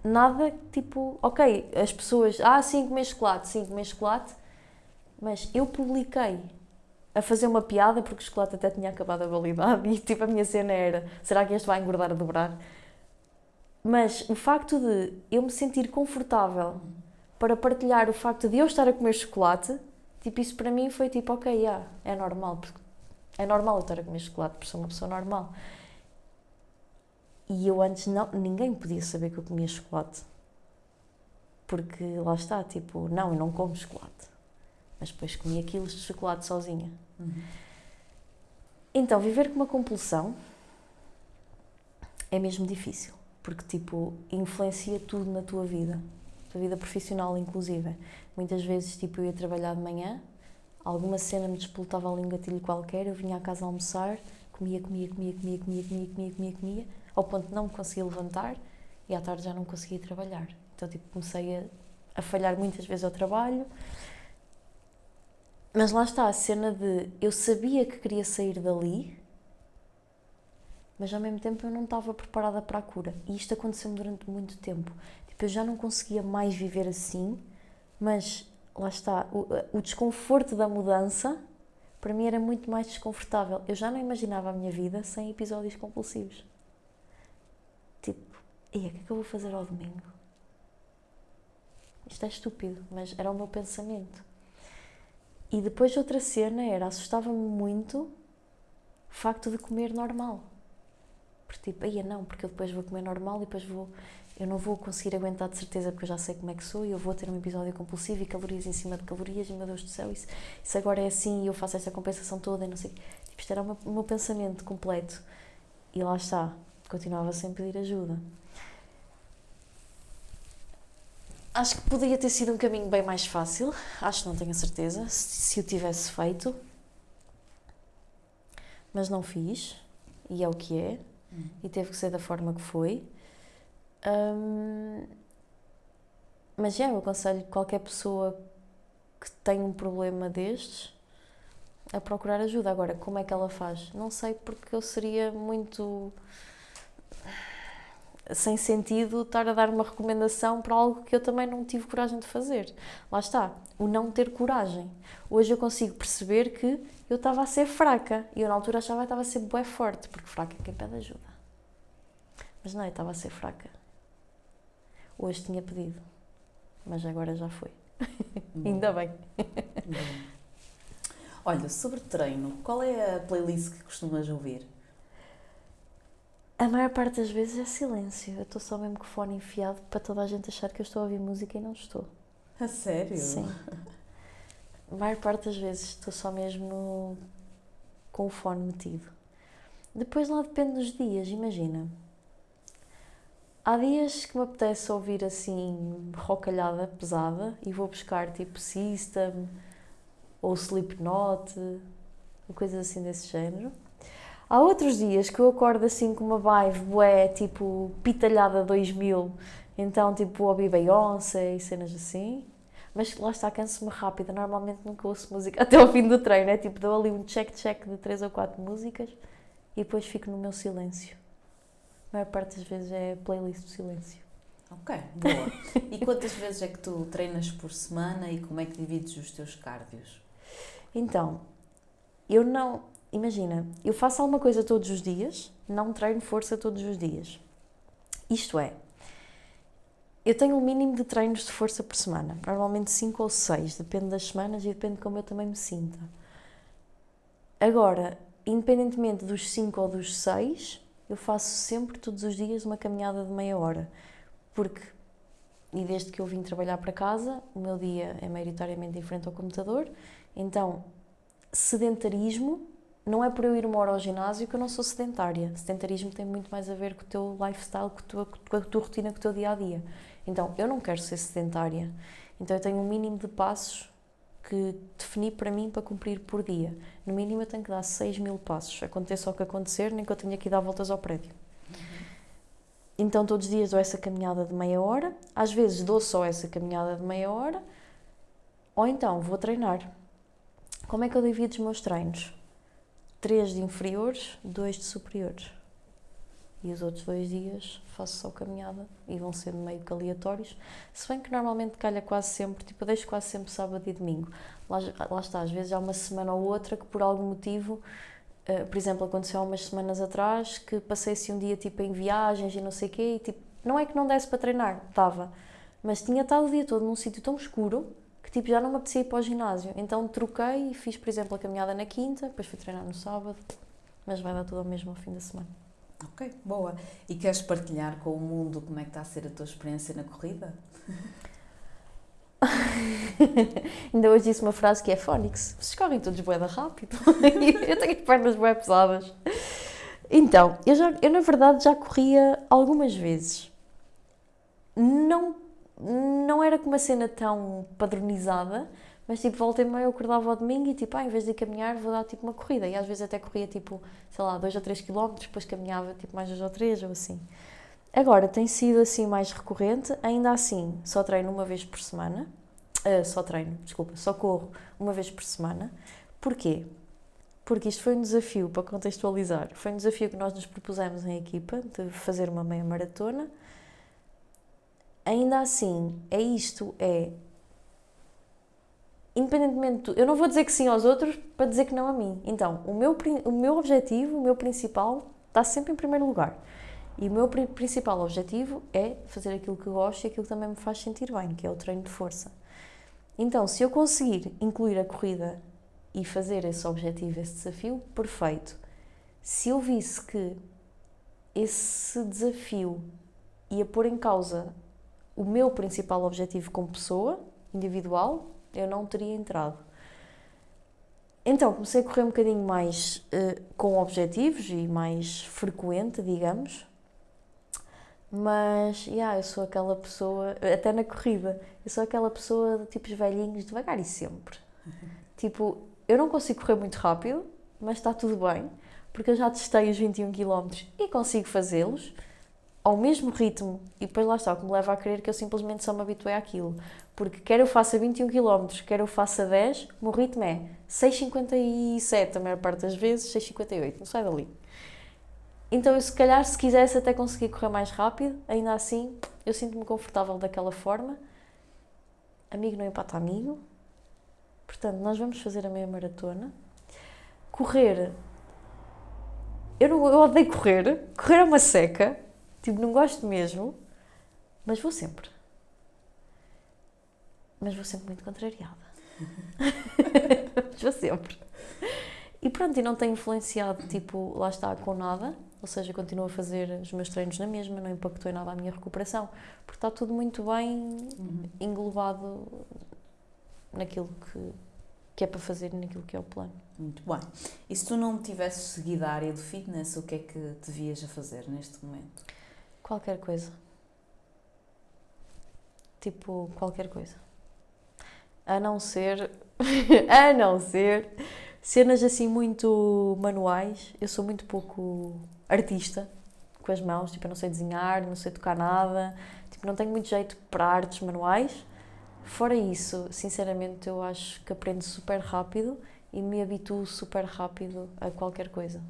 nada tipo, ok, as pessoas, sim, comer chocolate, mas eu publiquei a fazer uma piada porque o chocolate até tinha acabado a validade e tipo a minha cena era, será que este vai engordar a dobrar? Mas o facto de eu me sentir confortável para partilhar o facto de eu estar a comer chocolate, tipo isso para mim foi tipo, ok, é normal, porque é normal eu estar a comer chocolate porque sou uma pessoa normal. E eu antes ninguém podia saber que eu comia chocolate. Porque lá está, tipo, eu não como chocolate. Mas depois comia quilos de chocolate sozinha. Então, viver com uma compulsão é mesmo difícil. Porque, tipo, influencia tudo na tua vida profissional, inclusive. Muitas vezes, tipo, eu ia trabalhar de manhã, alguma cena me despoltava ali um gatilho qualquer, eu vinha à casa almoçar, comia, ao ponto de não me conseguir levantar e à tarde já não conseguia trabalhar. Então, tipo, comecei a falhar muitas vezes ao trabalho. Mas lá está, a cena de eu sabia que queria sair dali, mas ao mesmo tempo eu não estava preparada para a cura. E isto aconteceu-me durante muito tempo. Tipo, eu já não conseguia mais viver assim, mas lá está, o desconforto da mudança para mim era muito mais desconfortável. Eu já não imaginava a minha vida sem episódios compulsivos. Tipo, o que é que eu vou fazer ao domingo? Isto é estúpido, mas era o meu pensamento. E depois outra cena era, assustava-me muito o facto de comer normal. Porque tipo, porque eu depois vou comer normal e depois eu não vou conseguir aguentar de certeza porque eu já sei como é que sou e eu vou ter um episódio compulsivo e calorias em cima de calorias e meu Deus do céu, isso agora é assim e eu faço esta compensação toda e não sei. Tipo, isto era o meu pensamento completo. E lá está, continuava sem pedir ajuda. Acho que poderia ter sido um caminho bem mais fácil, acho que não tenho a certeza, se o tivesse feito, mas não fiz, e é o que é, e teve que ser da forma que foi. Mas eu aconselho qualquer pessoa que tem um problema destes a procurar ajuda. Agora, como é que ela faz? Não sei, porque eu seria muito sem sentido estar a dar uma recomendação para algo que eu também não tive coragem de fazer. Lá está, o não ter coragem. Hoje eu consigo perceber que eu estava a ser fraca e eu na altura achava que estava a ser bué forte, porque fraca é quem pede ajuda. Mas não, eu estava a ser fraca. Hoje tinha pedido, mas agora já foi. Bom. Ainda bem. Bom. Olha, sobre treino, qual é a playlist que costumas ouvir? A maior parte das vezes é silêncio. Eu estou só mesmo com o fone enfiado para toda a gente achar que eu estou a ouvir música e não estou. A sério? Sim. A maior parte das vezes estou só mesmo com o fone metido. Depois lá depende dos dias, imagina. Há dias que me apetece ouvir assim rocalhada pesada e vou buscar tipo System ou Slipknot, ou coisas assim desse género. Há outros dias que eu acordo assim com uma vibe bué, tipo pitalhada 2000, então tipo ouvi Beyoncé e cenas assim. Mas lá está, canso-me rápido, normalmente nunca ouço música até ao fim do treino, é tipo dou ali um check de 3 ou 4 músicas e depois fico no meu silêncio. A maior parte das vezes é playlist do silêncio. Ok, boa. E quantas vezes é que tu treinas por semana e como é que divides os teus cardios? Então, eu não... Imagina, eu faço alguma coisa todos os dias, não treino força todos os dias. Isto é, eu tenho um mínimo de treinos de força por semana, normalmente 5 ou 6, depende das semanas e depende de como eu também me sinta. Agora, independentemente dos 5 ou dos 6, eu faço sempre, todos os dias, uma caminhada de meia hora, porque, e desde que eu vim trabalhar para casa, o meu dia é maioritariamente em frente ao computador, então, sedentarismo, não é por eu ir uma hora ao ginásio que eu não sou sedentária. Sedentarismo tem muito mais a ver com o teu lifestyle, com a tua rotina, com o teu dia-a-dia. Então, eu não quero ser sedentária. Então, eu tenho um mínimo de passos que defini para mim para cumprir por dia. No mínimo, eu tenho que dar 6.000 passos. Aconteça o que acontecer, nem que eu tenha que ir dar voltas ao prédio. Então, todos os dias dou essa caminhada de meia hora. Às vezes, dou só essa caminhada de meia hora. Ou então, vou treinar. Como é que eu divido os meus treinos? 3 de inferiores, 2 de superiores. E os outros 2 dias faço só caminhada e vão sendo meio que aleatórios. Se bem que normalmente calha quase sempre, tipo, eu deixo quase sempre sábado e domingo. Lá está, às vezes há uma semana ou outra que por algum motivo, por exemplo, aconteceu há umas semanas atrás, que passei-se um dia tipo em viagens e não sei o quê, e tipo, não é que não desse para treinar, estava, mas tinha estado o dia todo num sítio tão escuro que tipo, já não me apetecia ir para o ginásio. Então troquei e fiz, por exemplo, a caminhada na quinta, depois fui treinar no sábado, mas vai dar tudo ao mesmo ao fim da semana. Ok, boa. E queres partilhar com o mundo como é que está a ser a tua experiência na corrida? Ainda hoje disse uma frase que é Fónix, vocês correm todos bué da rápido. Eu tenho as pernas bué pesadas. Então, eu na verdade já corria algumas vezes. Não era com uma cena tão padronizada, mas tipo, volta e meia eu acordava ao domingo e tipo, em vez de ir caminhar vou dar tipo uma corrida. E às vezes até corria tipo, sei lá, 2 ou 3 km, depois caminhava tipo mais 2 ou 3 ou assim. Agora tem sido assim mais recorrente, ainda assim só treino uma vez por semana. Só corro uma vez por semana. Porquê? Porque isto foi um desafio, para contextualizar, foi um desafio que nós nos propusemos em equipa, de fazer uma meia maratona. Ainda assim, independentemente eu não vou dizer que sim aos outros para dizer que não a mim. Então, o meu objetivo, o meu principal, está sempre em primeiro lugar. E o meu principal objetivo é fazer aquilo que gosto e aquilo que também me faz sentir bem, que é o treino de força. Então, se eu conseguir incluir a corrida e fazer esse objetivo, esse desafio, perfeito. Se eu visse que esse desafio ia pôr em causa o meu principal objetivo como pessoa, individual, eu não teria entrado. Então, comecei a correr um bocadinho mais com objetivos e mais frequente, digamos. Mas, eu sou aquela pessoa, até na corrida, eu sou aquela pessoa de tipos velhinhos, devagar e sempre. Tipo, eu não consigo correr muito rápido, mas está tudo bem, porque eu já testei os 21 km e consigo fazê-los ao mesmo ritmo. E depois lá está, o que me leva a crer que eu simplesmente só me habituei àquilo. Porque quer eu faça 21 km, quer eu faça 10, o meu ritmo é 6,57 a maior parte das vezes, 6,58, não sai dali. Então eu se calhar, se quisesse até conseguir correr mais rápido, ainda assim, eu sinto-me confortável daquela forma. Amigo não empata amigo. Portanto, nós vamos fazer a meia maratona. Correr, eu odeio correr. Correr é uma seca, tipo, não gosto mesmo. Mas vou sempre. Mas vou sempre muito contrariada. Mas vou sempre. E pronto, e não tem influenciado, tipo, lá está, com nada. Ou seja, continuo a fazer os meus treinos na mesma, não impactou em nada a minha recuperação. Porque está tudo muito bem englobado naquilo que é para fazer e naquilo que é o plano. Muito bem. E se tu não tivesses seguido a área do fitness, o que é que devias a fazer neste momento? Qualquer coisa. Tipo, qualquer coisa. A não ser cenas assim muito manuais. Eu sou muito pouco artista com as mãos, tipo, eu não sei desenhar, não sei tocar nada, tipo, não tenho muito jeito para artes manuais. Fora isso, sinceramente, eu acho que aprendo super rápido e me habituo super rápido a qualquer coisa.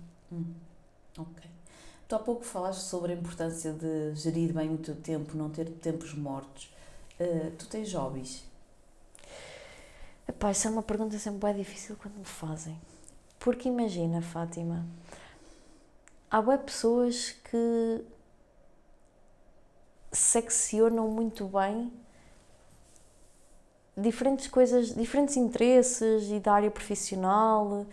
Ok. Tu há pouco falaste sobre a importância de gerir bem o teu tempo, não ter tempos mortos. Tu tens hobbies? Epá, isso é uma pergunta sempre bem difícil quando me fazem. Porque imagina, Fátima, há bué pessoas que seccionam muito bem diferentes coisas, diferentes interesses e da área profissional.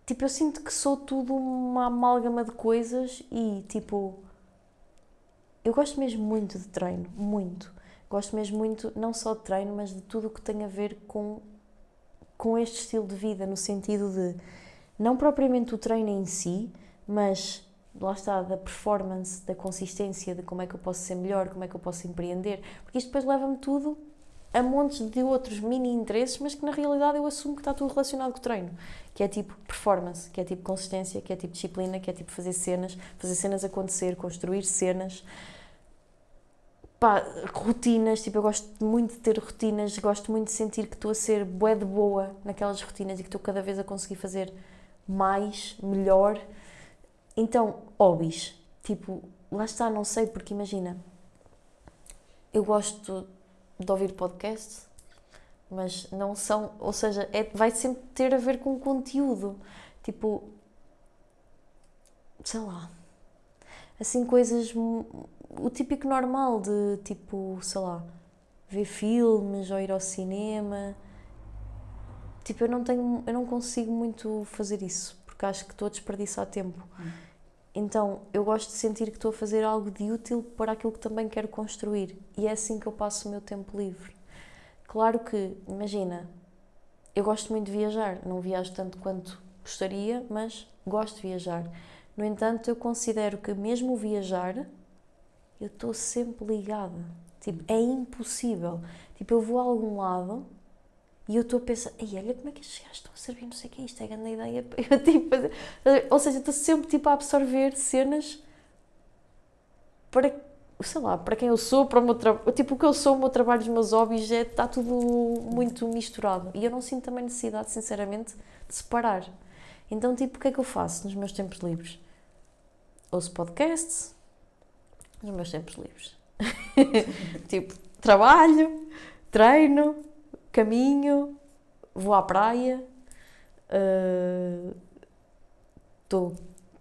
Tipo, eu sinto que sou tudo uma amálgama de coisas e, tipo, eu gosto mesmo muito de treino, muito. Gosto mesmo muito, não só de treino, mas de tudo o que tem a ver com este estilo de vida, no sentido de, não propriamente o treino em si, mas, lá está, da performance, da consistência, de como é que eu posso ser melhor, como é que eu posso empreender, porque isto depois leva-me tudo a montes de outros mini interesses, mas que na realidade eu assumo que está tudo relacionado com o treino, que é tipo performance, que é tipo consistência, que é tipo disciplina, que é tipo fazer cenas acontecer, construir cenas, pá, rotinas, tipo eu gosto muito de ter rotinas, gosto muito de sentir que estou a ser bué de boa naquelas rotinas e que estou cada vez a conseguir fazer mais, melhor. Então, hobbies, tipo, lá está, não sei, porque imagina, eu gosto de ouvir podcasts, mas não são, ou seja, vai sempre ter a ver com conteúdo, tipo, sei lá, assim coisas, o típico normal de tipo, sei lá, ver filmes ou ir ao cinema, tipo, eu não consigo muito fazer isso, porque acho que estou a desperdiçar tempo. Então, eu gosto de sentir que estou a fazer algo de útil para aquilo que também quero construir. E é assim que eu passo o meu tempo livre. Claro que, imagina, eu gosto muito de viajar. Não viajo tanto quanto gostaria, mas gosto de viajar. No entanto, eu considero que mesmo viajar, eu estou sempre ligada. Tipo, é impossível. Tipo, eu vou a algum lado e eu estou a pensar, ei, olha como é que estes gajos estão a servir, não sei o que é isto, é grande ideia. Eu, tipo, ou seja, estou sempre tipo, a absorver cenas para, sei lá, para quem eu sou, para o meu trabalho. Tipo, o que eu sou, o meu trabalho, os meus hobbies, está tudo muito misturado. E eu não sinto também necessidade, sinceramente, de separar. Então, tipo, o que é que eu faço nos meus tempos livres? Ouço podcasts nos meus tempos livres. Tipo, trabalho, treino, caminho, vou à praia, estou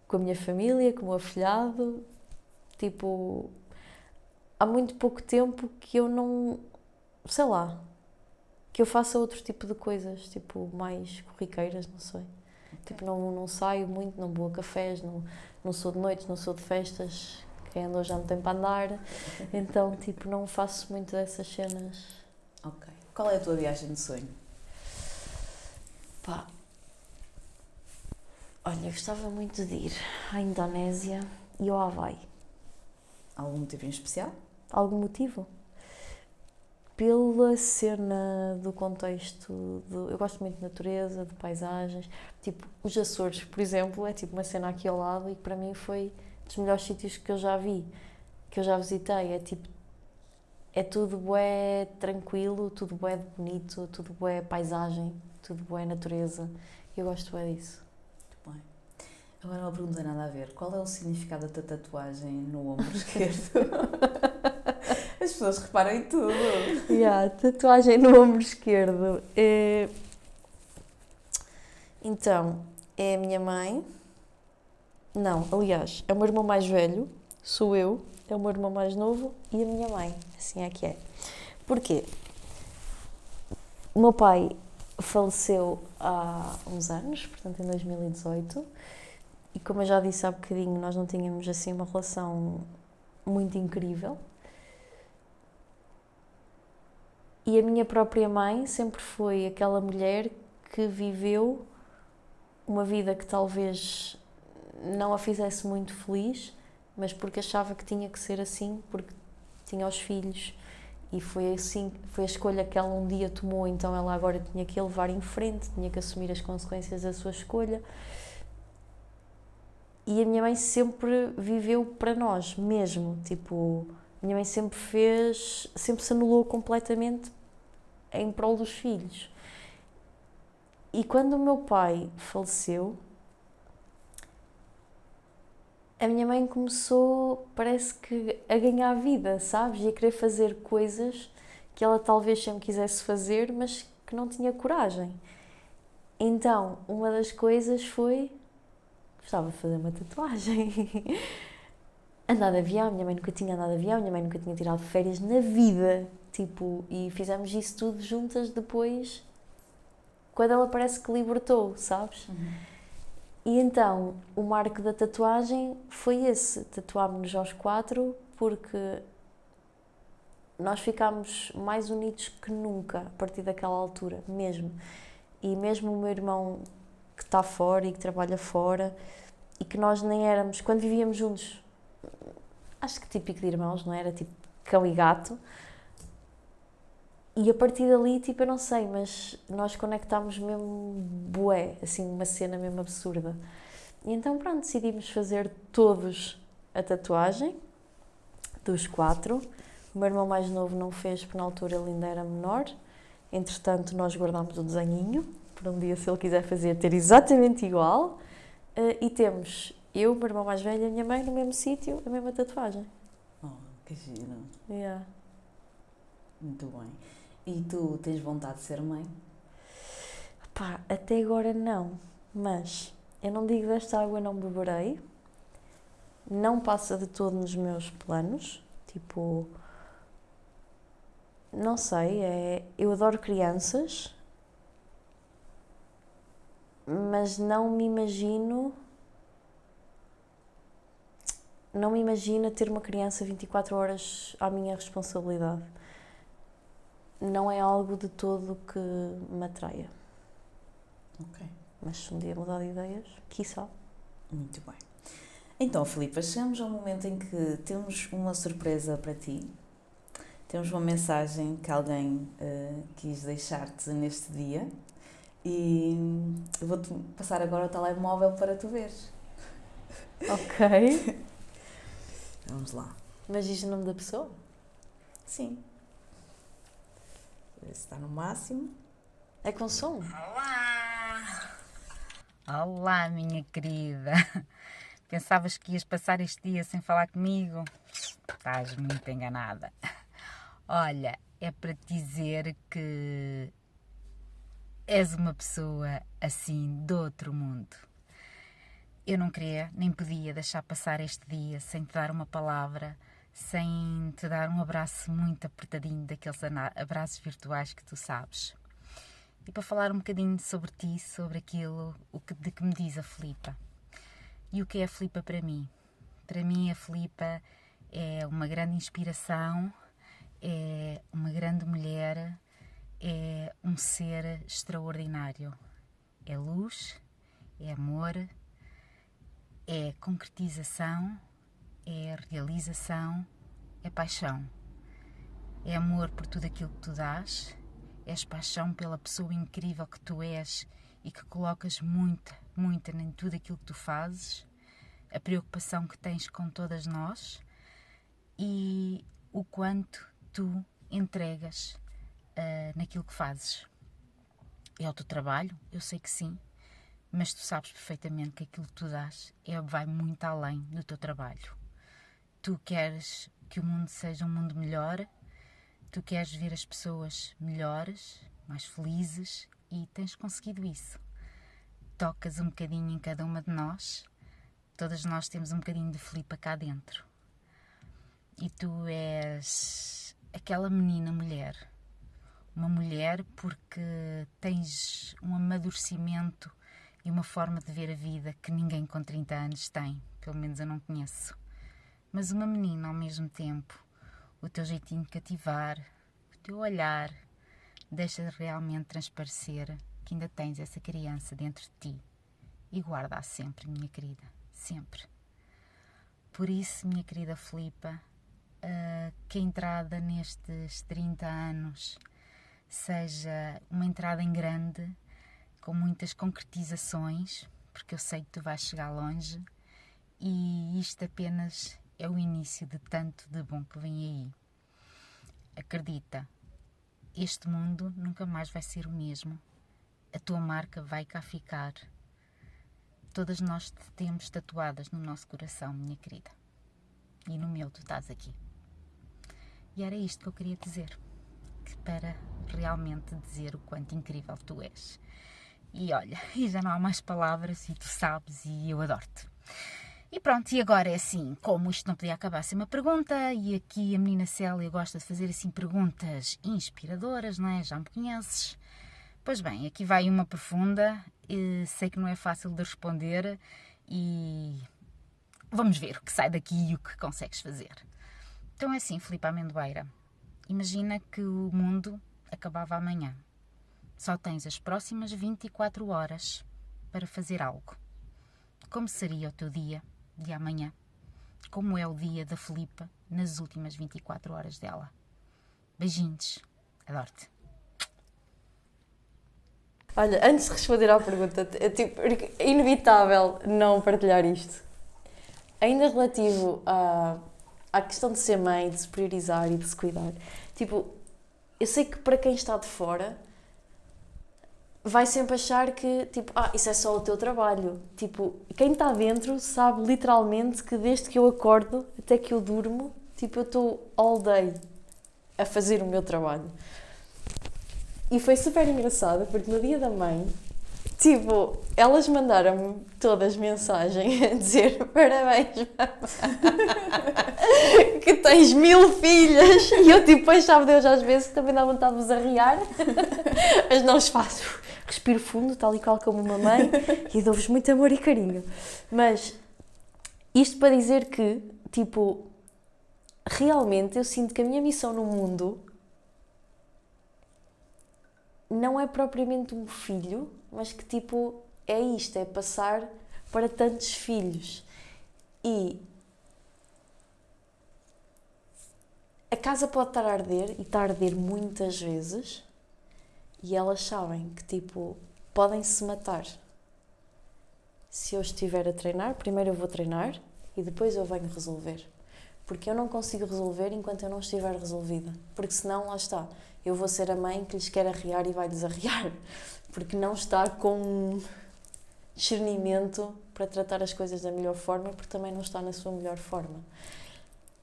com a minha família, com o meu afilhado, tipo, há muito pouco tempo que eu não, sei lá, que eu faça outro tipo de coisas, tipo, mais corriqueiras, não sei. Tipo, não saio muito, não vou a cafés, não sou de noites, não sou de festas, quem andou já não tem para andar, então, tipo, não faço muito dessas cenas. Ok. Qual é a tua viagem de sonho? Pá, olha, eu gostava muito de ir à Indonésia e ao Havaí. Algum motivo em especial? Algum motivo? Pela cena do contexto, eu gosto muito de natureza, de paisagens, tipo, os Açores, por exemplo, é tipo uma cena aqui ao lado e que para mim foi dos melhores sítios que eu já vi, que eu já visitei, é tipo, é tudo bué tranquilo, tudo bué bonito, tudo bué paisagem, tudo bué natureza, e eu gosto bué disso. Muito bem. Agora uma pergunta nada a ver, qual é o significado da tua tatuagem no ombro esquerdo? As pessoas reparam em tudo. Tatuagem no ombro esquerdo. Então, é a minha mãe. Não, aliás, é o meu irmão mais velho, sou eu, é o meu irmão mais novo e a minha mãe. Assim é que é. Porquê? O meu pai faleceu há uns anos, portanto em 2018, e como eu já disse há bocadinho, nós não tínhamos assim uma relação muito incrível. E a minha própria mãe sempre foi aquela mulher que viveu uma vida que talvez não a fizesse muito feliz, mas porque achava que tinha que ser assim, porque tinha os filhos. E foi assim, foi a escolha que ela um dia tomou, então ela agora tinha que a levar em frente, tinha que assumir as consequências da sua escolha. E a minha mãe sempre viveu para nós, mesmo, tipo, a minha mãe sempre se anulou completamente em prol dos filhos. E quando o meu pai faleceu, a minha mãe começou, parece que, a ganhar vida, sabes? E a querer fazer coisas que ela talvez sempre quisesse fazer, mas que não tinha coragem. Então, uma das coisas foi... Gostava de fazer uma tatuagem. Andar de avião, minha mãe nunca tinha andado de avião, minha mãe nunca tinha tirado férias na vida. Tipo, e fizemos isso tudo juntas depois, quando ela parece que libertou, sabes? E então, o marco da tatuagem foi esse. Tatuámos-nos aos 4 porque nós ficámos mais unidos que nunca a partir daquela altura, mesmo. E mesmo o meu irmão que está fora e que trabalha fora e que nós nem éramos, quando vivíamos juntos, acho que típico de irmãos, não era? Tipo cão e gato. E a partir dali, tipo, eu não sei, mas nós conectámos mesmo bué, assim, uma cena mesmo absurda. E então, pronto, decidimos fazer todos a tatuagem, dos 4. O meu irmão mais novo não fez, porque na altura ele ainda era menor. Entretanto, nós guardámos o desenhinho, para um dia, se ele quiser fazer, ter exatamente igual. E temos eu, o meu irmão mais velho e a minha mãe no mesmo sítio, a mesma tatuagem. Oh, que giro. Yeah. Muito bem. E tu tens vontade de ser mãe? Pá, até agora não, mas eu não digo desta água não beberei, não passa de todo nos meus planos, tipo, não sei, eu adoro crianças, mas não me imagino a ter uma criança 24 horas à minha responsabilidade. Não é algo de todo que me atraia. Ok. Mas se um dia mudar de ideias, quiçá. Muito bem. Então, Filipa, chegamos ao momento em que temos uma surpresa para ti. Temos uma mensagem que alguém quis deixar-te neste dia e eu vou-te passar agora o telemóvel para tu veres. Ok. Vamos lá. Mas diz o nome da pessoa? Sim. Ver se está no máximo. É com som? Olá! Olá, minha querida. Pensavas que ias passar este dia sem falar comigo? Estás muito enganada. Olha, é para te dizer que és uma pessoa assim do outro mundo. Eu não queria, nem podia deixar passar este dia sem te dar uma palavra, sem te dar um abraço muito apertadinho, daqueles abraços virtuais que tu sabes. E para falar um bocadinho sobre ti, sobre aquilo de que me diz a Filipa. E o que é a Filipa para mim? Para mim a Filipa é uma grande inspiração, é uma grande mulher, é um ser extraordinário. É luz, é amor, é concretização, é realização, é paixão. É amor por tudo aquilo que tu dás, és paixão pela pessoa incrível que tu és e que colocas muita em tudo aquilo que tu fazes, a preocupação que tens com todas nós e o quanto tu entregas naquilo que fazes. É o teu trabalho, eu sei que sim, mas tu sabes perfeitamente que aquilo que tu dás vai muito além do teu trabalho. Tu queres que o mundo seja um mundo melhor, tu queres ver as pessoas melhores, mais felizes e tens conseguido isso. Tocas um bocadinho em cada uma de nós, todas nós temos um bocadinho de Filipa cá dentro. E tu és aquela menina mulher. Uma mulher porque tens um amadurecimento e uma forma de ver a vida que ninguém com 30 anos tem. Pelo menos eu não conheço. Mas uma menina ao mesmo tempo. O teu jeitinho de cativar, o teu olhar, deixa realmente transparecer que ainda tens essa criança dentro de ti. E guarda-a sempre, minha querida. Sempre. Por isso, minha querida Filipa, que a entrada nestes 30 anos seja uma entrada em grande, com muitas concretizações, porque eu sei que tu vais chegar longe e isto apenas é o início de tanto de bom que vem aí. Acredita, este mundo nunca mais vai ser o mesmo. A tua marca vai cá ficar. Todas nós te temos tatuadas no nosso coração, minha querida. E no meu tu estás aqui. E era isto que eu queria dizer. Que para realmente dizer o quanto incrível tu és. E olha, e já não há mais palavras e tu sabes e eu adoro-te. E pronto, e agora é assim, como isto não podia acabar sem uma pergunta, e aqui a menina Célia gosta de fazer assim perguntas inspiradoras, não é? Já me conheces. Pois bem, aqui vai uma profunda, sei que não é fácil de responder e vamos ver o que sai daqui e o que consegues fazer. Então é assim, Filipa Amendoeira, imagina que o mundo acabava amanhã. Só tens as próximas 24 horas para fazer algo. Como seria o teu dia de amanhã? Como é o dia da Filipa nas últimas 24 horas dela? Beijinhos, adoro-te. Olha, antes de responder à pergunta, é inevitável não partilhar isto. Ainda relativo à questão de ser mãe, de se priorizar e de se cuidar. Tipo, eu sei que para quem está de fora vai sempre achar que, tipo, isso é só o teu trabalho. Tipo, quem está dentro sabe literalmente que desde que eu acordo até que eu durmo, tipo, eu estou all day a fazer o meu trabalho. E foi super engraçado, porque no dia da mãe, tipo, elas mandaram-me todas mensagem a dizer parabéns, que tens 1000 filhas. E eu, tipo, pois sabe Deus, às vezes também dá vontade de vos arriar, mas não os faço. Respiro fundo, tal e qual como uma mãe, e dou-vos muito amor e carinho. Mas isto para dizer que, tipo, realmente eu sinto que a minha missão no mundo não é propriamente um filho, mas que, tipo, é isto, é passar para tantos filhos. E a casa pode estar a arder, e está a arder muitas vezes, e elas sabem que, tipo, podem-se matar. Se eu estiver a treinar, primeiro eu vou treinar e depois eu venho resolver. Porque eu não consigo resolver enquanto eu não estiver resolvida. Porque senão, lá está, eu vou ser a mãe que lhes quer arriar e vai-lhes arriar. Porque não está com discernimento para tratar as coisas da melhor forma, porque também não está na sua melhor forma.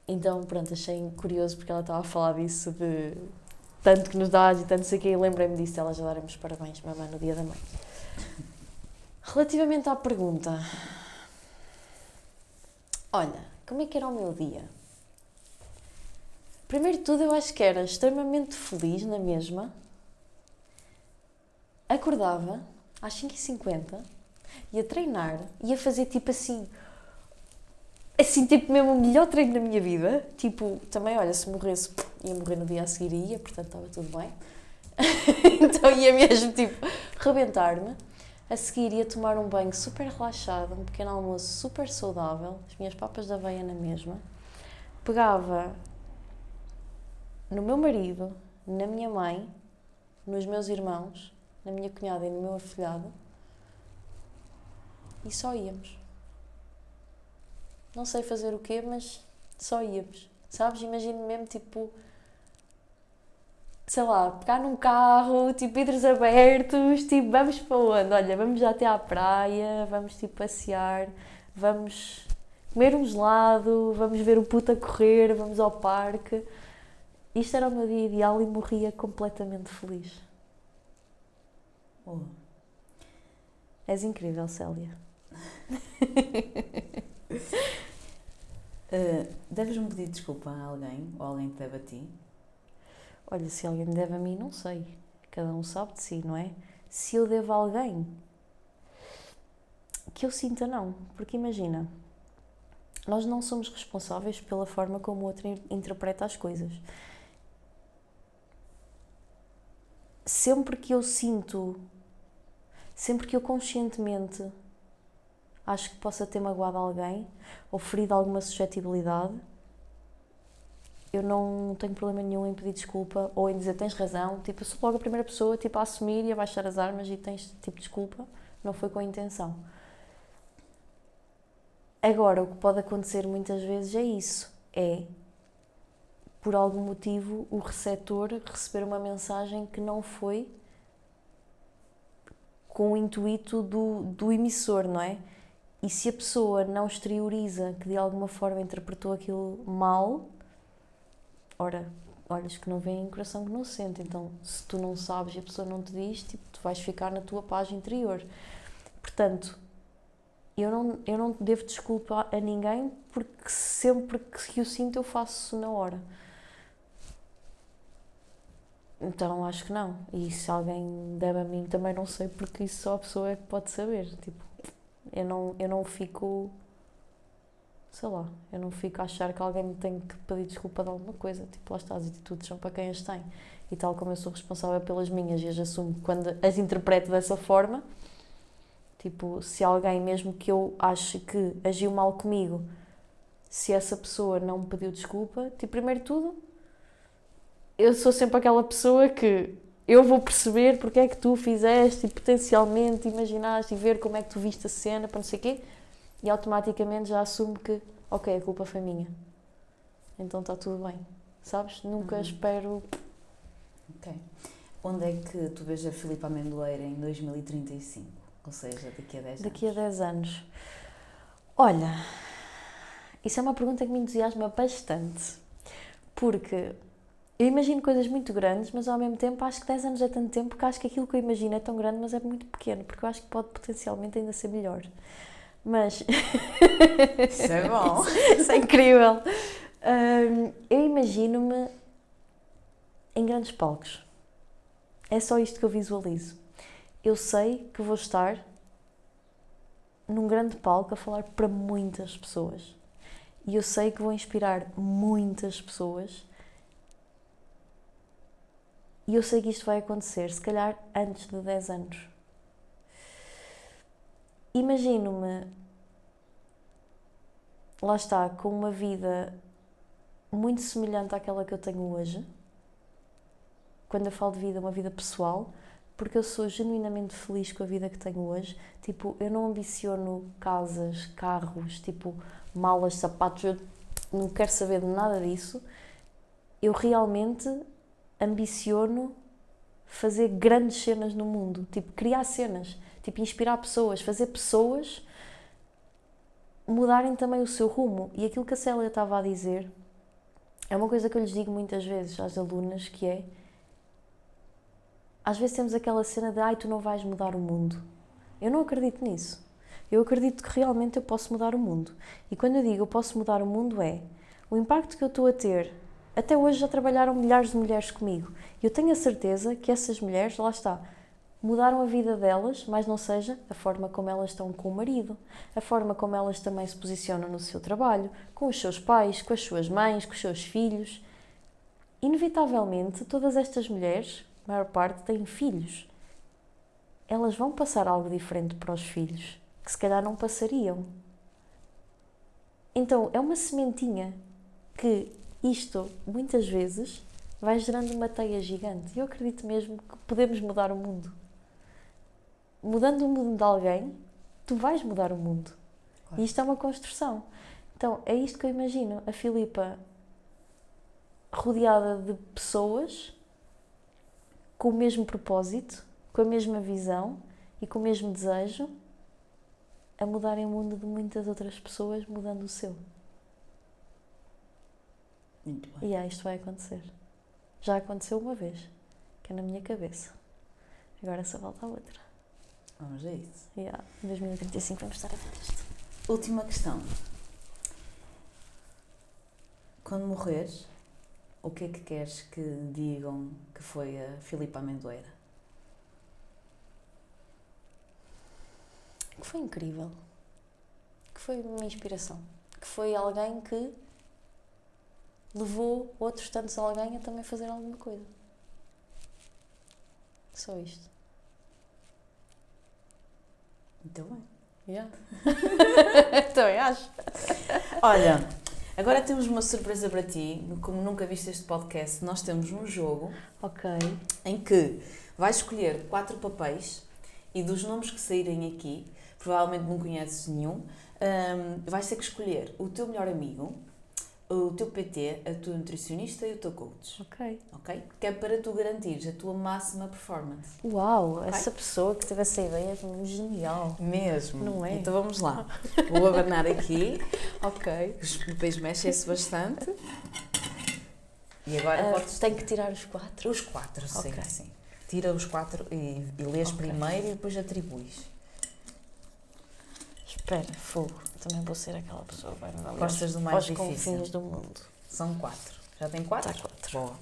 Então, pronto, achei curioso porque ela estava a falar disso de tanto que nos dás e tanto sei o que, e lembrei-me disso, elas já darem-me os parabéns, mamãe, no dia da mãe. Relativamente à pergunta, olha, como é que era o meu dia? Primeiro de tudo, eu acho que era extremamente feliz na mesma. Acordava às 5h50, ia treinar, ia fazer tipo assim, tipo mesmo o melhor treino da minha vida. Tipo, também, olha, se morresse, ia morrer no dia a seguir e ia, portanto estava tudo bem. Então ia mesmo, tipo, rebentar-me. A seguir ia tomar um banho super relaxado, um pequeno almoço super saudável, as minhas papas de aveia na mesma. Pegava no meu marido, na minha mãe, nos meus irmãos, na minha cunhada e no meu afilhado e só íamos. Não sei fazer o quê, mas só íamos. Sabes? Imagino mesmo, tipo, sei lá, pegar num carro, tipo, vidros abertos, tipo, vamos para onde? Olha, vamos já até à praia, vamos, tipo, passear, vamos comer um gelado, vamos ver o puto a correr, vamos ao parque. Isto era o meu dia ideal e morria completamente feliz. Oh. És incrível, Célia. Deves-me pedir desculpa a alguém ou alguém te deve a ti? Olha, se alguém me deve a mim, não sei. Cada um sabe de si, não é? Se eu devo a alguém, que eu sinta não. Porque imagina, nós não somos responsáveis pela forma como o outro interpreta as coisas. Sempre que eu sinto, sempre que eu conscientemente acho que possa ter magoado alguém ou ferido alguma suscetibilidade, eu não tenho problema nenhum em pedir desculpa ou em dizer tens razão, tipo, eu sou logo a primeira pessoa tipo, a assumir e a baixar as armas e tens tipo desculpa, não foi com a intenção. Agora, o que pode acontecer muitas vezes é isso, é por algum motivo o receptor receber uma mensagem que não foi com o intuito do emissor, não é? E se a pessoa não exterioriza que de alguma forma interpretou aquilo mal, ora, olhas que não vem em coração que não sente. Então, se tu não sabes e a pessoa não te diz, tipo, tu vais ficar na tua paz interior. Portanto, eu não devo desculpa a ninguém porque sempre que o sinto eu faço na hora. Então, acho que não. E se alguém deve a mim, também não sei, porque isso só a pessoa é que pode saber. Tipo, eu não fico, sei lá, eu não fico a achar que alguém me tem que pedir desculpa de alguma coisa. Tipo, lá está, as atitudes são para quem as tem. E tal como eu sou responsável pelas minhas e as assumo quando as interpreto dessa forma, tipo, se alguém, mesmo que eu ache que agiu mal comigo, se essa pessoa não me pediu desculpa, tipo, primeiro de tudo, eu sou sempre aquela pessoa que eu vou perceber porque é que tu fizeste e potencialmente imaginaste e ver como é que tu viste a cena para não sei o quê e automaticamente já assumo que, ok, a culpa foi minha. Então está tudo bem, sabes? Nunca espero... Ok. Onde é que tu vês a Filipa Amendoeira em 2035? Ou seja, daqui a 10 anos? Daqui a 10 anos. Olha, isso é uma pergunta que me entusiasma bastante. Porque eu imagino coisas muito grandes, mas ao mesmo tempo acho que 10 anos é tanto tempo porque acho que aquilo que eu imagino é tão grande, mas é muito pequeno, porque eu acho que pode potencialmente ainda ser melhor. Mas... Isso é bom! Isso é incrível! Eu imagino-me em grandes palcos. É só isto que eu visualizo. Eu sei que vou estar num grande palco a falar para muitas pessoas. E eu sei que vou inspirar muitas pessoas. E eu sei que isto vai acontecer, se calhar antes de 10 anos. Imagino-me, lá está, com uma vida muito semelhante àquela que eu tenho hoje. Quando eu falo de vida, uma vida pessoal, porque eu sou genuinamente feliz com a vida que tenho hoje. Tipo, eu não ambiciono casas, carros, tipo, malas, sapatos, eu não quero saber de nada disso. Eu realmente ambiciono fazer grandes cenas no mundo, tipo, criar cenas, tipo, inspirar pessoas, fazer pessoas mudarem também o seu rumo. E aquilo que a Célia estava a dizer é uma coisa que eu lhes digo muitas vezes às alunas, que é, às vezes temos aquela cena de ai, tu não vais mudar o mundo. Eu não acredito nisso. Eu acredito que realmente eu posso mudar o mundo. E quando eu digo eu posso mudar o mundo é o impacto que eu estou a ter. Até hoje já trabalharam milhares de mulheres comigo. E eu tenho a certeza que essas mulheres, lá está, mudaram a vida delas, mas não seja a forma como elas estão com o marido, a forma como elas também se posicionam no seu trabalho, com os seus pais, com as suas mães, com os seus filhos. Inevitavelmente, todas estas mulheres, a maior parte, têm filhos. Elas vão passar algo diferente para os filhos, que se calhar não passariam. Então, é uma sementinha que isto, muitas vezes, vai gerando uma teia gigante. E eu acredito mesmo que podemos mudar o mundo. Mudando o mundo de alguém, tu vais mudar o mundo. Claro. E isto é uma construção. Então, é isto que eu imagino. A Filipa rodeada de pessoas com o mesmo propósito, com a mesma visão e com o mesmo desejo a mudarem o mundo de muitas outras pessoas, mudando o seu. Muito bem. E isto vai acontecer. Já aconteceu uma vez, que é na minha cabeça. Agora só falta a outra. Vamos a isso. Em 2035 vamos estar a ver isto. Última questão. quando morreres, o que é que queres que digam que foi a Filipa Amendoeira? Que foi incrível. Que foi uma inspiração. Que foi alguém que levou outros tantos alguém a também fazer alguma coisa. Só isto. Muito bem. Yeah. Também acho. Olha, agora temos uma surpresa para ti. Como nunca viste este podcast, nós temos um jogo Ok. em que vais escolher 4 papéis e dos nomes que saírem aqui, provavelmente não conheces nenhum, vais ter que escolher o teu melhor amigo, o teu PT, a tua nutricionista e o teu coach. Ok? Que é para tu garantires a tua máxima performance. Uau, Ok. essa pessoa que teve essa ideia é genial. Mesmo. Não é? Então vamos lá. Vou abanar aqui. Ok. Os papéis mexem-se bastante. E agora podes... Tenho que tirar os 4. Os 4, sim, Ok. sim. Tira os 4 e lês Ok. primeiro e depois atribuis. Espera, fogo. Também vou ser aquela pessoa que vai me Gostas do mais aos difícil? confins do mundo. São 4. Já tem 4? Tá 4. Boa.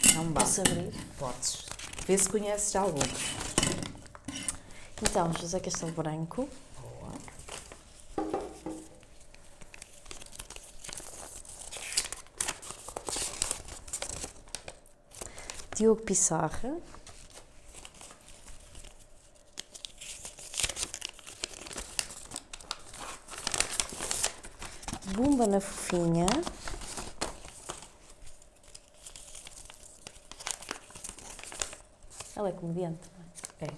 Então vá. Posso abrir? Podes. Vê se conheces já algum. Então, José Castelo Branco. Boa. Diogo Pissarra. Bumba na Fofinha. Ela é comediante, não é?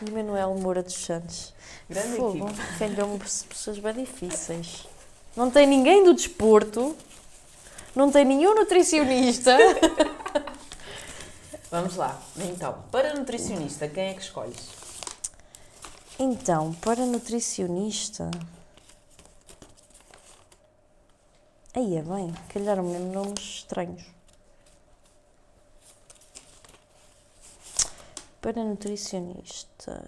E Manuel Moura dos Santos. Grande Fogo, equipe. calhou-me pessoas bem difíceis. Não tem ninguém do desporto, não tem nenhum nutricionista. Vamos lá. Então, para nutricionista, quem é que escolhes? Então, para nutricionista. Aí é bem, calharam mesmo nomes estranhos. Para nutricionista.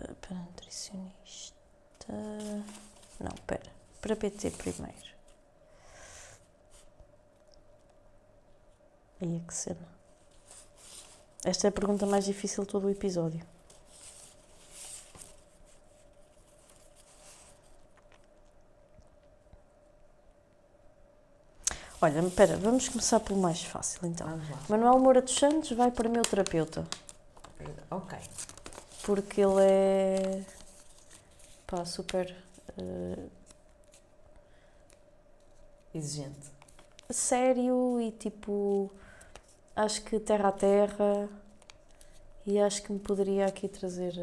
Não, espera. Para PT primeiro. Aí é que cena. Esta é a pergunta mais difícil de todo o episódio. Olha, espera, vamos começar pelo mais fácil então. Vamos lá. Manuel Moura dos Santos vai para meu terapeuta. Ok. Porque ele é pá, super Exigente. sério e tipo, acho que terra a terra e acho que me poderia aqui trazer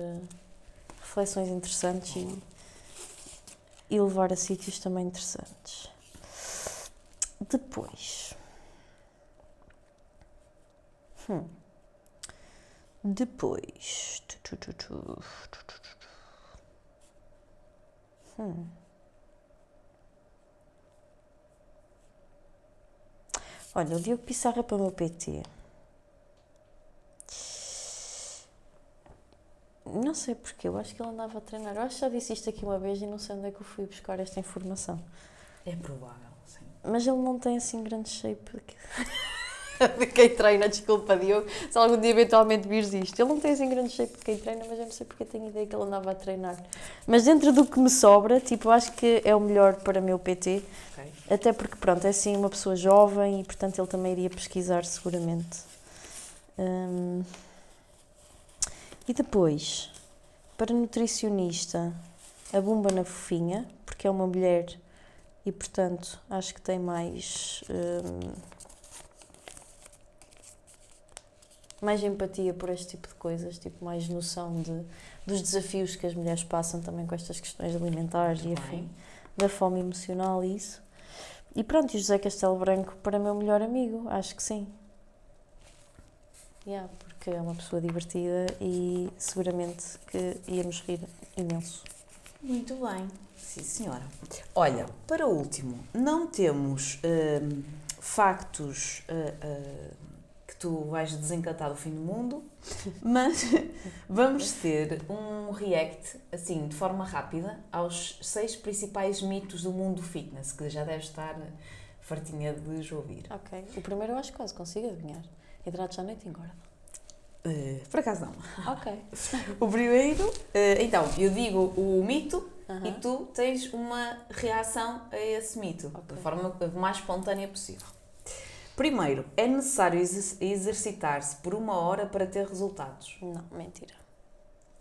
reflexões interessantes e levar a sítios também interessantes. Depois. Depois. Olha, o Diogo Pissarra para o meu PT. Não sei porquê, eu acho que ele andava a treinar. Eu acho que já disse isto aqui uma vez e não sei onde é que eu fui buscar esta informação. É provável, sim. Mas ele não tem assim grande shape de quem treina, desculpa Diogo, se algum dia eventualmente vires isto. Ele não tem assim grande shape de quem treina, mas eu não sei porque tenho ideia que ele andava a treinar. Mas dentro do que me sobra, tipo, acho que é o melhor para o meu PT. Ok. Até porque, pronto, é assim uma pessoa jovem e, portanto, ele também iria pesquisar seguramente. E depois, para nutricionista, a Bumba na Fofinha, porque é uma mulher e, portanto, acho que tem mais empatia por este tipo de coisas, tipo, mais noção dos desafios que as mulheres passam também com estas questões alimentares e afim, da fome emocional e isso. E pronto, e o José Castelo Branco para meu melhor amigo, acho que sim. Porque é uma pessoa divertida e seguramente que íamos rir imenso. Muito bem. Sim, senhora. Olha, para o último, não temos factos que tu vais desencantar do fim do mundo, mas vamos ter um react, assim, de forma rápida, aos 6 principais mitos do mundo do fitness, que já deve estar fartinha de os ouvir. Ok. O primeiro eu acho que quase consigo adivinhar. Hidratos à noite engorda. Por acaso não. Ok. O primeiro, então, eu digo o mito Aham. e tu tens uma reação a esse mito, Ok. da forma mais espontânea possível. Primeiro, é necessário exercitar-se por 1 hora para ter resultados. Não, mentira.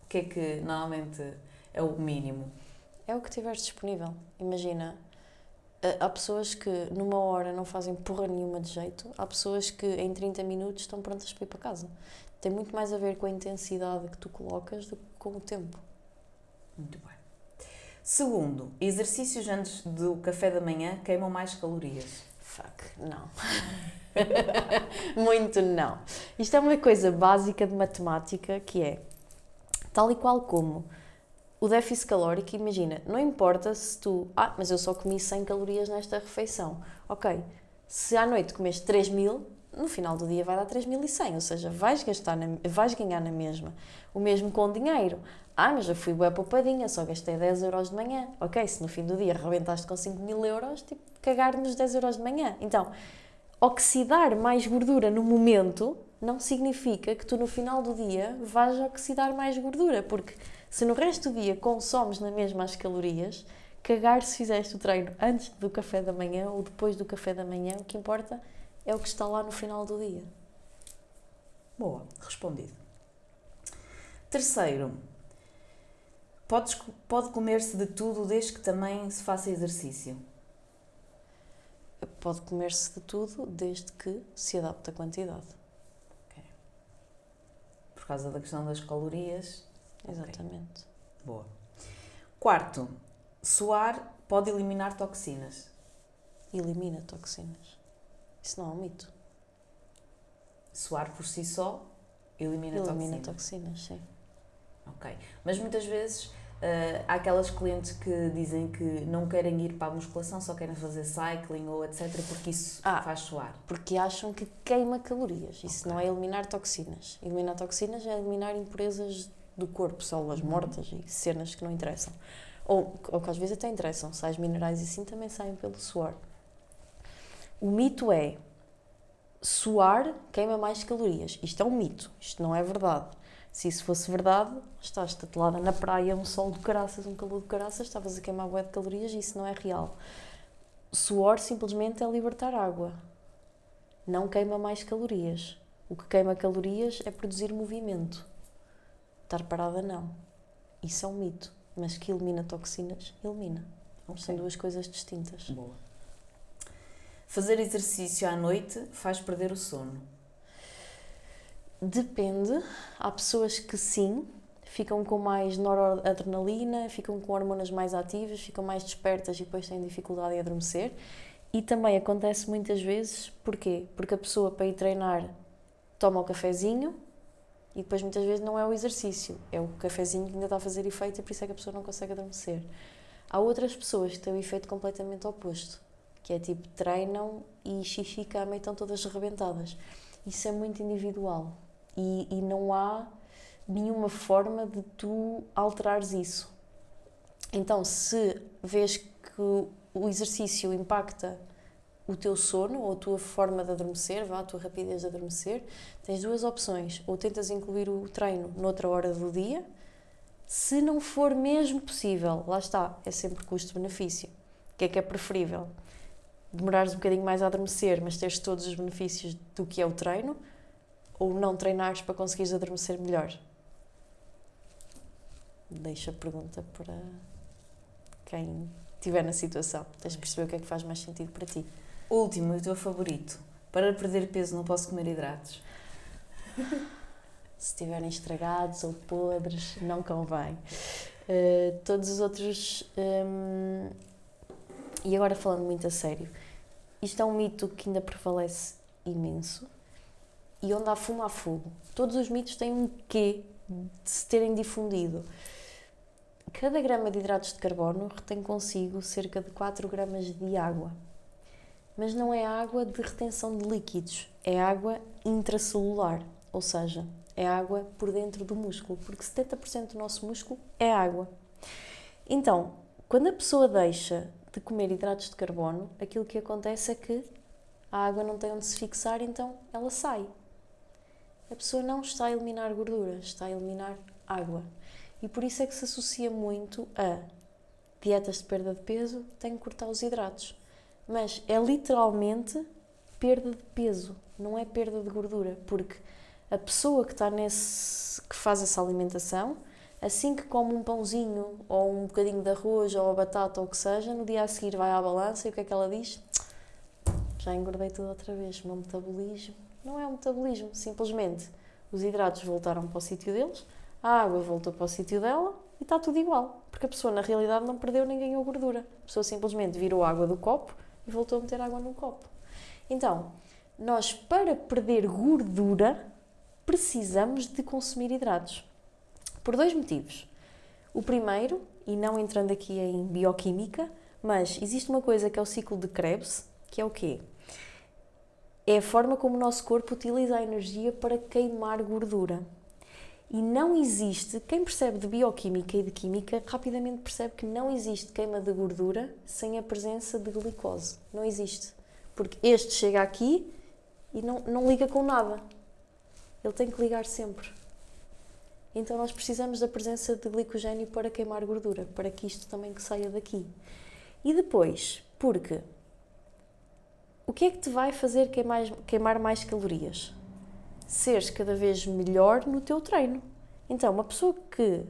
O que é que normalmente é o mínimo? É o que tiveres disponível. Imagina, há pessoas que numa hora não fazem porra nenhuma de jeito, há pessoas que em 30 minutos estão prontas para ir para casa. Tem muito mais a ver com a intensidade que tu colocas do que com o tempo. Muito bem. Segundo, exercícios antes do café da manhã queimam mais calorias. Fuck, não. Muito não. Isto é uma coisa básica de matemática que é, tal e qual como o déficit calórico, imagina, não importa se tu... mas eu só comi 100 calorias nesta refeição. Ok, se à noite comeste 3.000, no final do dia vai dar 3.100, ou seja, vais ganhar na mesma. O mesmo com dinheiro. Mas eu fui bué poupadinha, só gastei 10 euros de manhã. Ok, se no fim do dia arrebentaste com 5.000 euros, tipo, cagar nos 10 euros de manhã. Então, oxidar mais gordura no momento não significa que tu no final do dia vais oxidar mais gordura, porque se no resto do dia consomes na mesma as calorias, cagar se fizeste o treino antes do café da manhã ou depois do café da manhã, o que importa é o que está lá no final do dia. Boa, respondido. Terceiro, pode comer-se de tudo desde que também se faça exercício. Pode comer-se de tudo desde que se adapte à quantidade. Por causa da questão das calorias. Exatamente. Okay. Boa. Quarto, suar pode eliminar toxinas. Elimina toxinas. Isso não é um mito. Suar por si só elimina toxinas, sim. Ok. Mas muitas vezes há aquelas clientes que dizem que não querem ir para a musculação, só querem fazer cycling ou etc, porque isso faz suar. Porque acham que queima calorias. Isso não é eliminar toxinas. Eliminar toxinas é eliminar impurezas do corpo, células mortas e cenas que não interessam. Ou que às vezes até interessam. Sais minerais e assim também saem pelo suor. O mito é suar queima mais calorias. Isto é um mito. Isto não é verdade. Se isso fosse verdade, estás tatuada na praia, um sol de caraças, um calor de caraças, estavas a queimar bué de calorias e isso não é real. Suor simplesmente é libertar água. Não queima mais calorias. O que queima calorias é produzir movimento. Estar parada não. Isso é um mito. Mas que elimina toxinas, elimina. Okay. São duas coisas distintas. Boa. Fazer exercício à noite faz perder o sono. Depende. Há pessoas que sim, ficam com mais noradrenalina, ficam com hormonas mais ativas, ficam mais despertas e depois têm dificuldade em adormecer. E também acontece muitas vezes, porquê? Porque a pessoa para ir treinar toma o cafezinho e depois muitas vezes não é o exercício, é o cafezinho que ainda está a fazer efeito e por isso é que a pessoa não consegue adormecer. Há outras pessoas que têm o efeito completamente oposto, que é tipo, treinam e xixi, cama e estão todas arrebentadas. Isso é muito individual e não há nenhuma forma de tu alterares isso. Então, se vês que o exercício impacta o teu sono ou a tua forma de adormecer, a tua rapidez de adormecer, tens duas opções. Ou tentas incluir o treino noutra hora do dia, se não for mesmo possível, lá está, é sempre custo-benefício. O que é preferível? Demorares um bocadinho mais a adormecer, mas teres todos os benefícios do que é o treino, ou não treinares para conseguires adormecer melhor? Deixa a pergunta para quem estiver na situação. Tens de perceber o que é que faz mais sentido para ti. Último, o teu favorito. Para perder peso não posso comer hidratos. Se estiverem estragados ou podres, não convém. Todos os outros... E agora falando muito a sério, isto é um mito que ainda prevalece imenso e onde há fumo há fogo. Todos os mitos têm um quê de se terem difundido. Cada grama de hidratos de carbono retém consigo cerca de 4 gramas de água. Mas não é água de retenção de líquidos, é água intracelular, ou seja, É água por dentro do músculo, porque 70% do nosso músculo é água. Então, quando a pessoa deixa de comer hidratos de carbono, aquilo que acontece é que a água não tem onde se fixar, então ela sai. A pessoa não está a eliminar gordura, está a eliminar água. E por isso é que se associa muito a dietas de perda de peso, tem que cortar os hidratos. Mas é literalmente perda de peso, não é perda de gordura, porque a pessoa que que faz essa alimentação, assim que come um pãozinho ou um bocadinho de arroz ou a batata ou o que seja, no dia a seguir vai à balança e o que é que ela diz? Já engordei tudo outra vez, o meu metabolismo. Não é um metabolismo, simplesmente os hidratos voltaram para o sítio deles, a água voltou para o sítio dela e está tudo igual, porque a pessoa na realidade não perdeu nem ganhou gordura. A pessoa simplesmente virou água do copo e voltou a meter água no copo. Então, nós para perder gordura precisamos de consumir hidratos. Por 2 motivos. O primeiro, e não entrando aqui em bioquímica, mas existe uma coisa que é o ciclo de Krebs, que é o quê? É a forma como o nosso corpo utiliza a energia para queimar gordura. E não existe, quem percebe de bioquímica e de química, rapidamente percebe que não existe queima de gordura sem a presença de glicose. Não existe. Porque este chega aqui e não liga com nada. Ele tem que ligar sempre. Então nós precisamos da presença de glicogênio para queimar gordura, para que isto também que saia daqui. E depois, porque o que é que te vai fazer queimar mais calorias? Seres cada vez melhor no teu treino. Então, uma pessoa que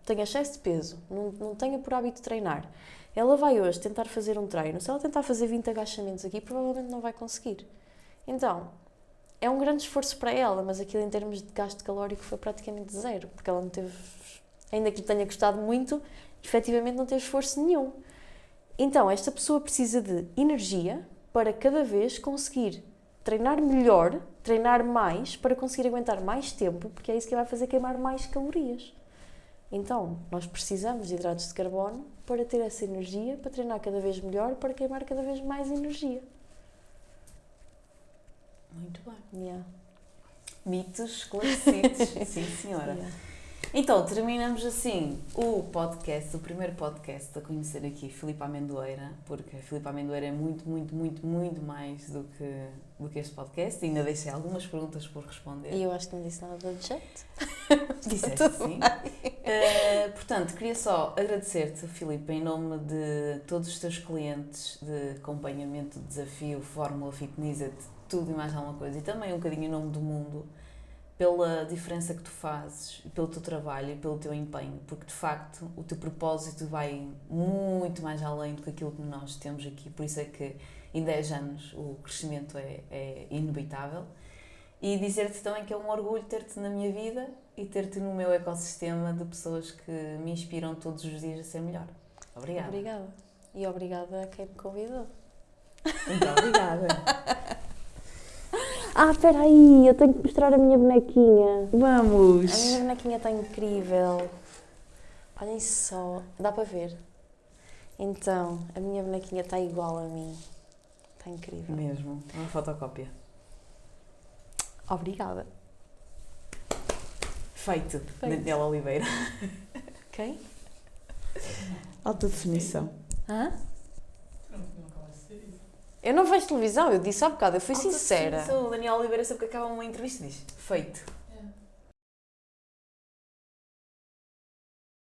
tem excesso de peso, não tenha por hábito treinar, ela vai hoje tentar fazer um treino. Se ela tentar fazer 20 agachamentos aqui, provavelmente não vai conseguir. Então, é um grande esforço para ela, mas aquilo em termos de gasto calórico foi praticamente zero, porque ela não teve, ainda que lhe tenha custado muito, efetivamente não teve esforço nenhum. Então, esta pessoa precisa de energia para cada vez conseguir treinar melhor, treinar mais, para conseguir aguentar mais tempo, porque é isso que vai fazer queimar mais calorias. Então, nós precisamos de hidratos de carbono para ter essa energia, para treinar cada vez melhor, para queimar cada vez mais energia. Muito bem. Yeah. Mitos esclarecidos. Sim, senhora. Yeah. Então, terminamos assim o primeiro podcast a conhecer aqui Filipe Amendoeira, porque a Filipe Amendoeira é muito, muito, muito, muito mais do que este podcast. E ainda deixei algumas perguntas por responder. E eu acho que não disse nada de jeito. Disseste sim. Portanto, queria só agradecer-te, Filipe, em nome de todos os teus clientes de acompanhamento, de desafio, Fórmula Fitness, tudo e mais alguma coisa, e também um bocadinho em nome do mundo, pela diferença que tu fazes, pelo teu trabalho e pelo teu empenho, porque de facto o teu propósito vai muito mais além do que aquilo que nós temos aqui, por isso é que em 10 anos o crescimento é inevitável. E dizer-te também que é um orgulho ter-te na minha vida e ter-te no meu ecossistema de pessoas que me inspiram todos os dias a ser melhor. Obrigada. Obrigada. E obrigada a quem me convidou. Muito obrigada. Espera aí, eu tenho que mostrar a minha bonequinha. Vamos! A minha bonequinha está incrível. Olhem só, dá para ver. Então, a minha bonequinha está igual a mim. Está incrível. Mesmo, uma fotocópia. Obrigada. Feito. Daniela Oliveira. Quem? Alta definição. Hã? Eu não vejo televisão, eu disse há bocado, eu fui Alta sincera. definição. O Daniela Oliveira sempre que acaba uma entrevista diz feito.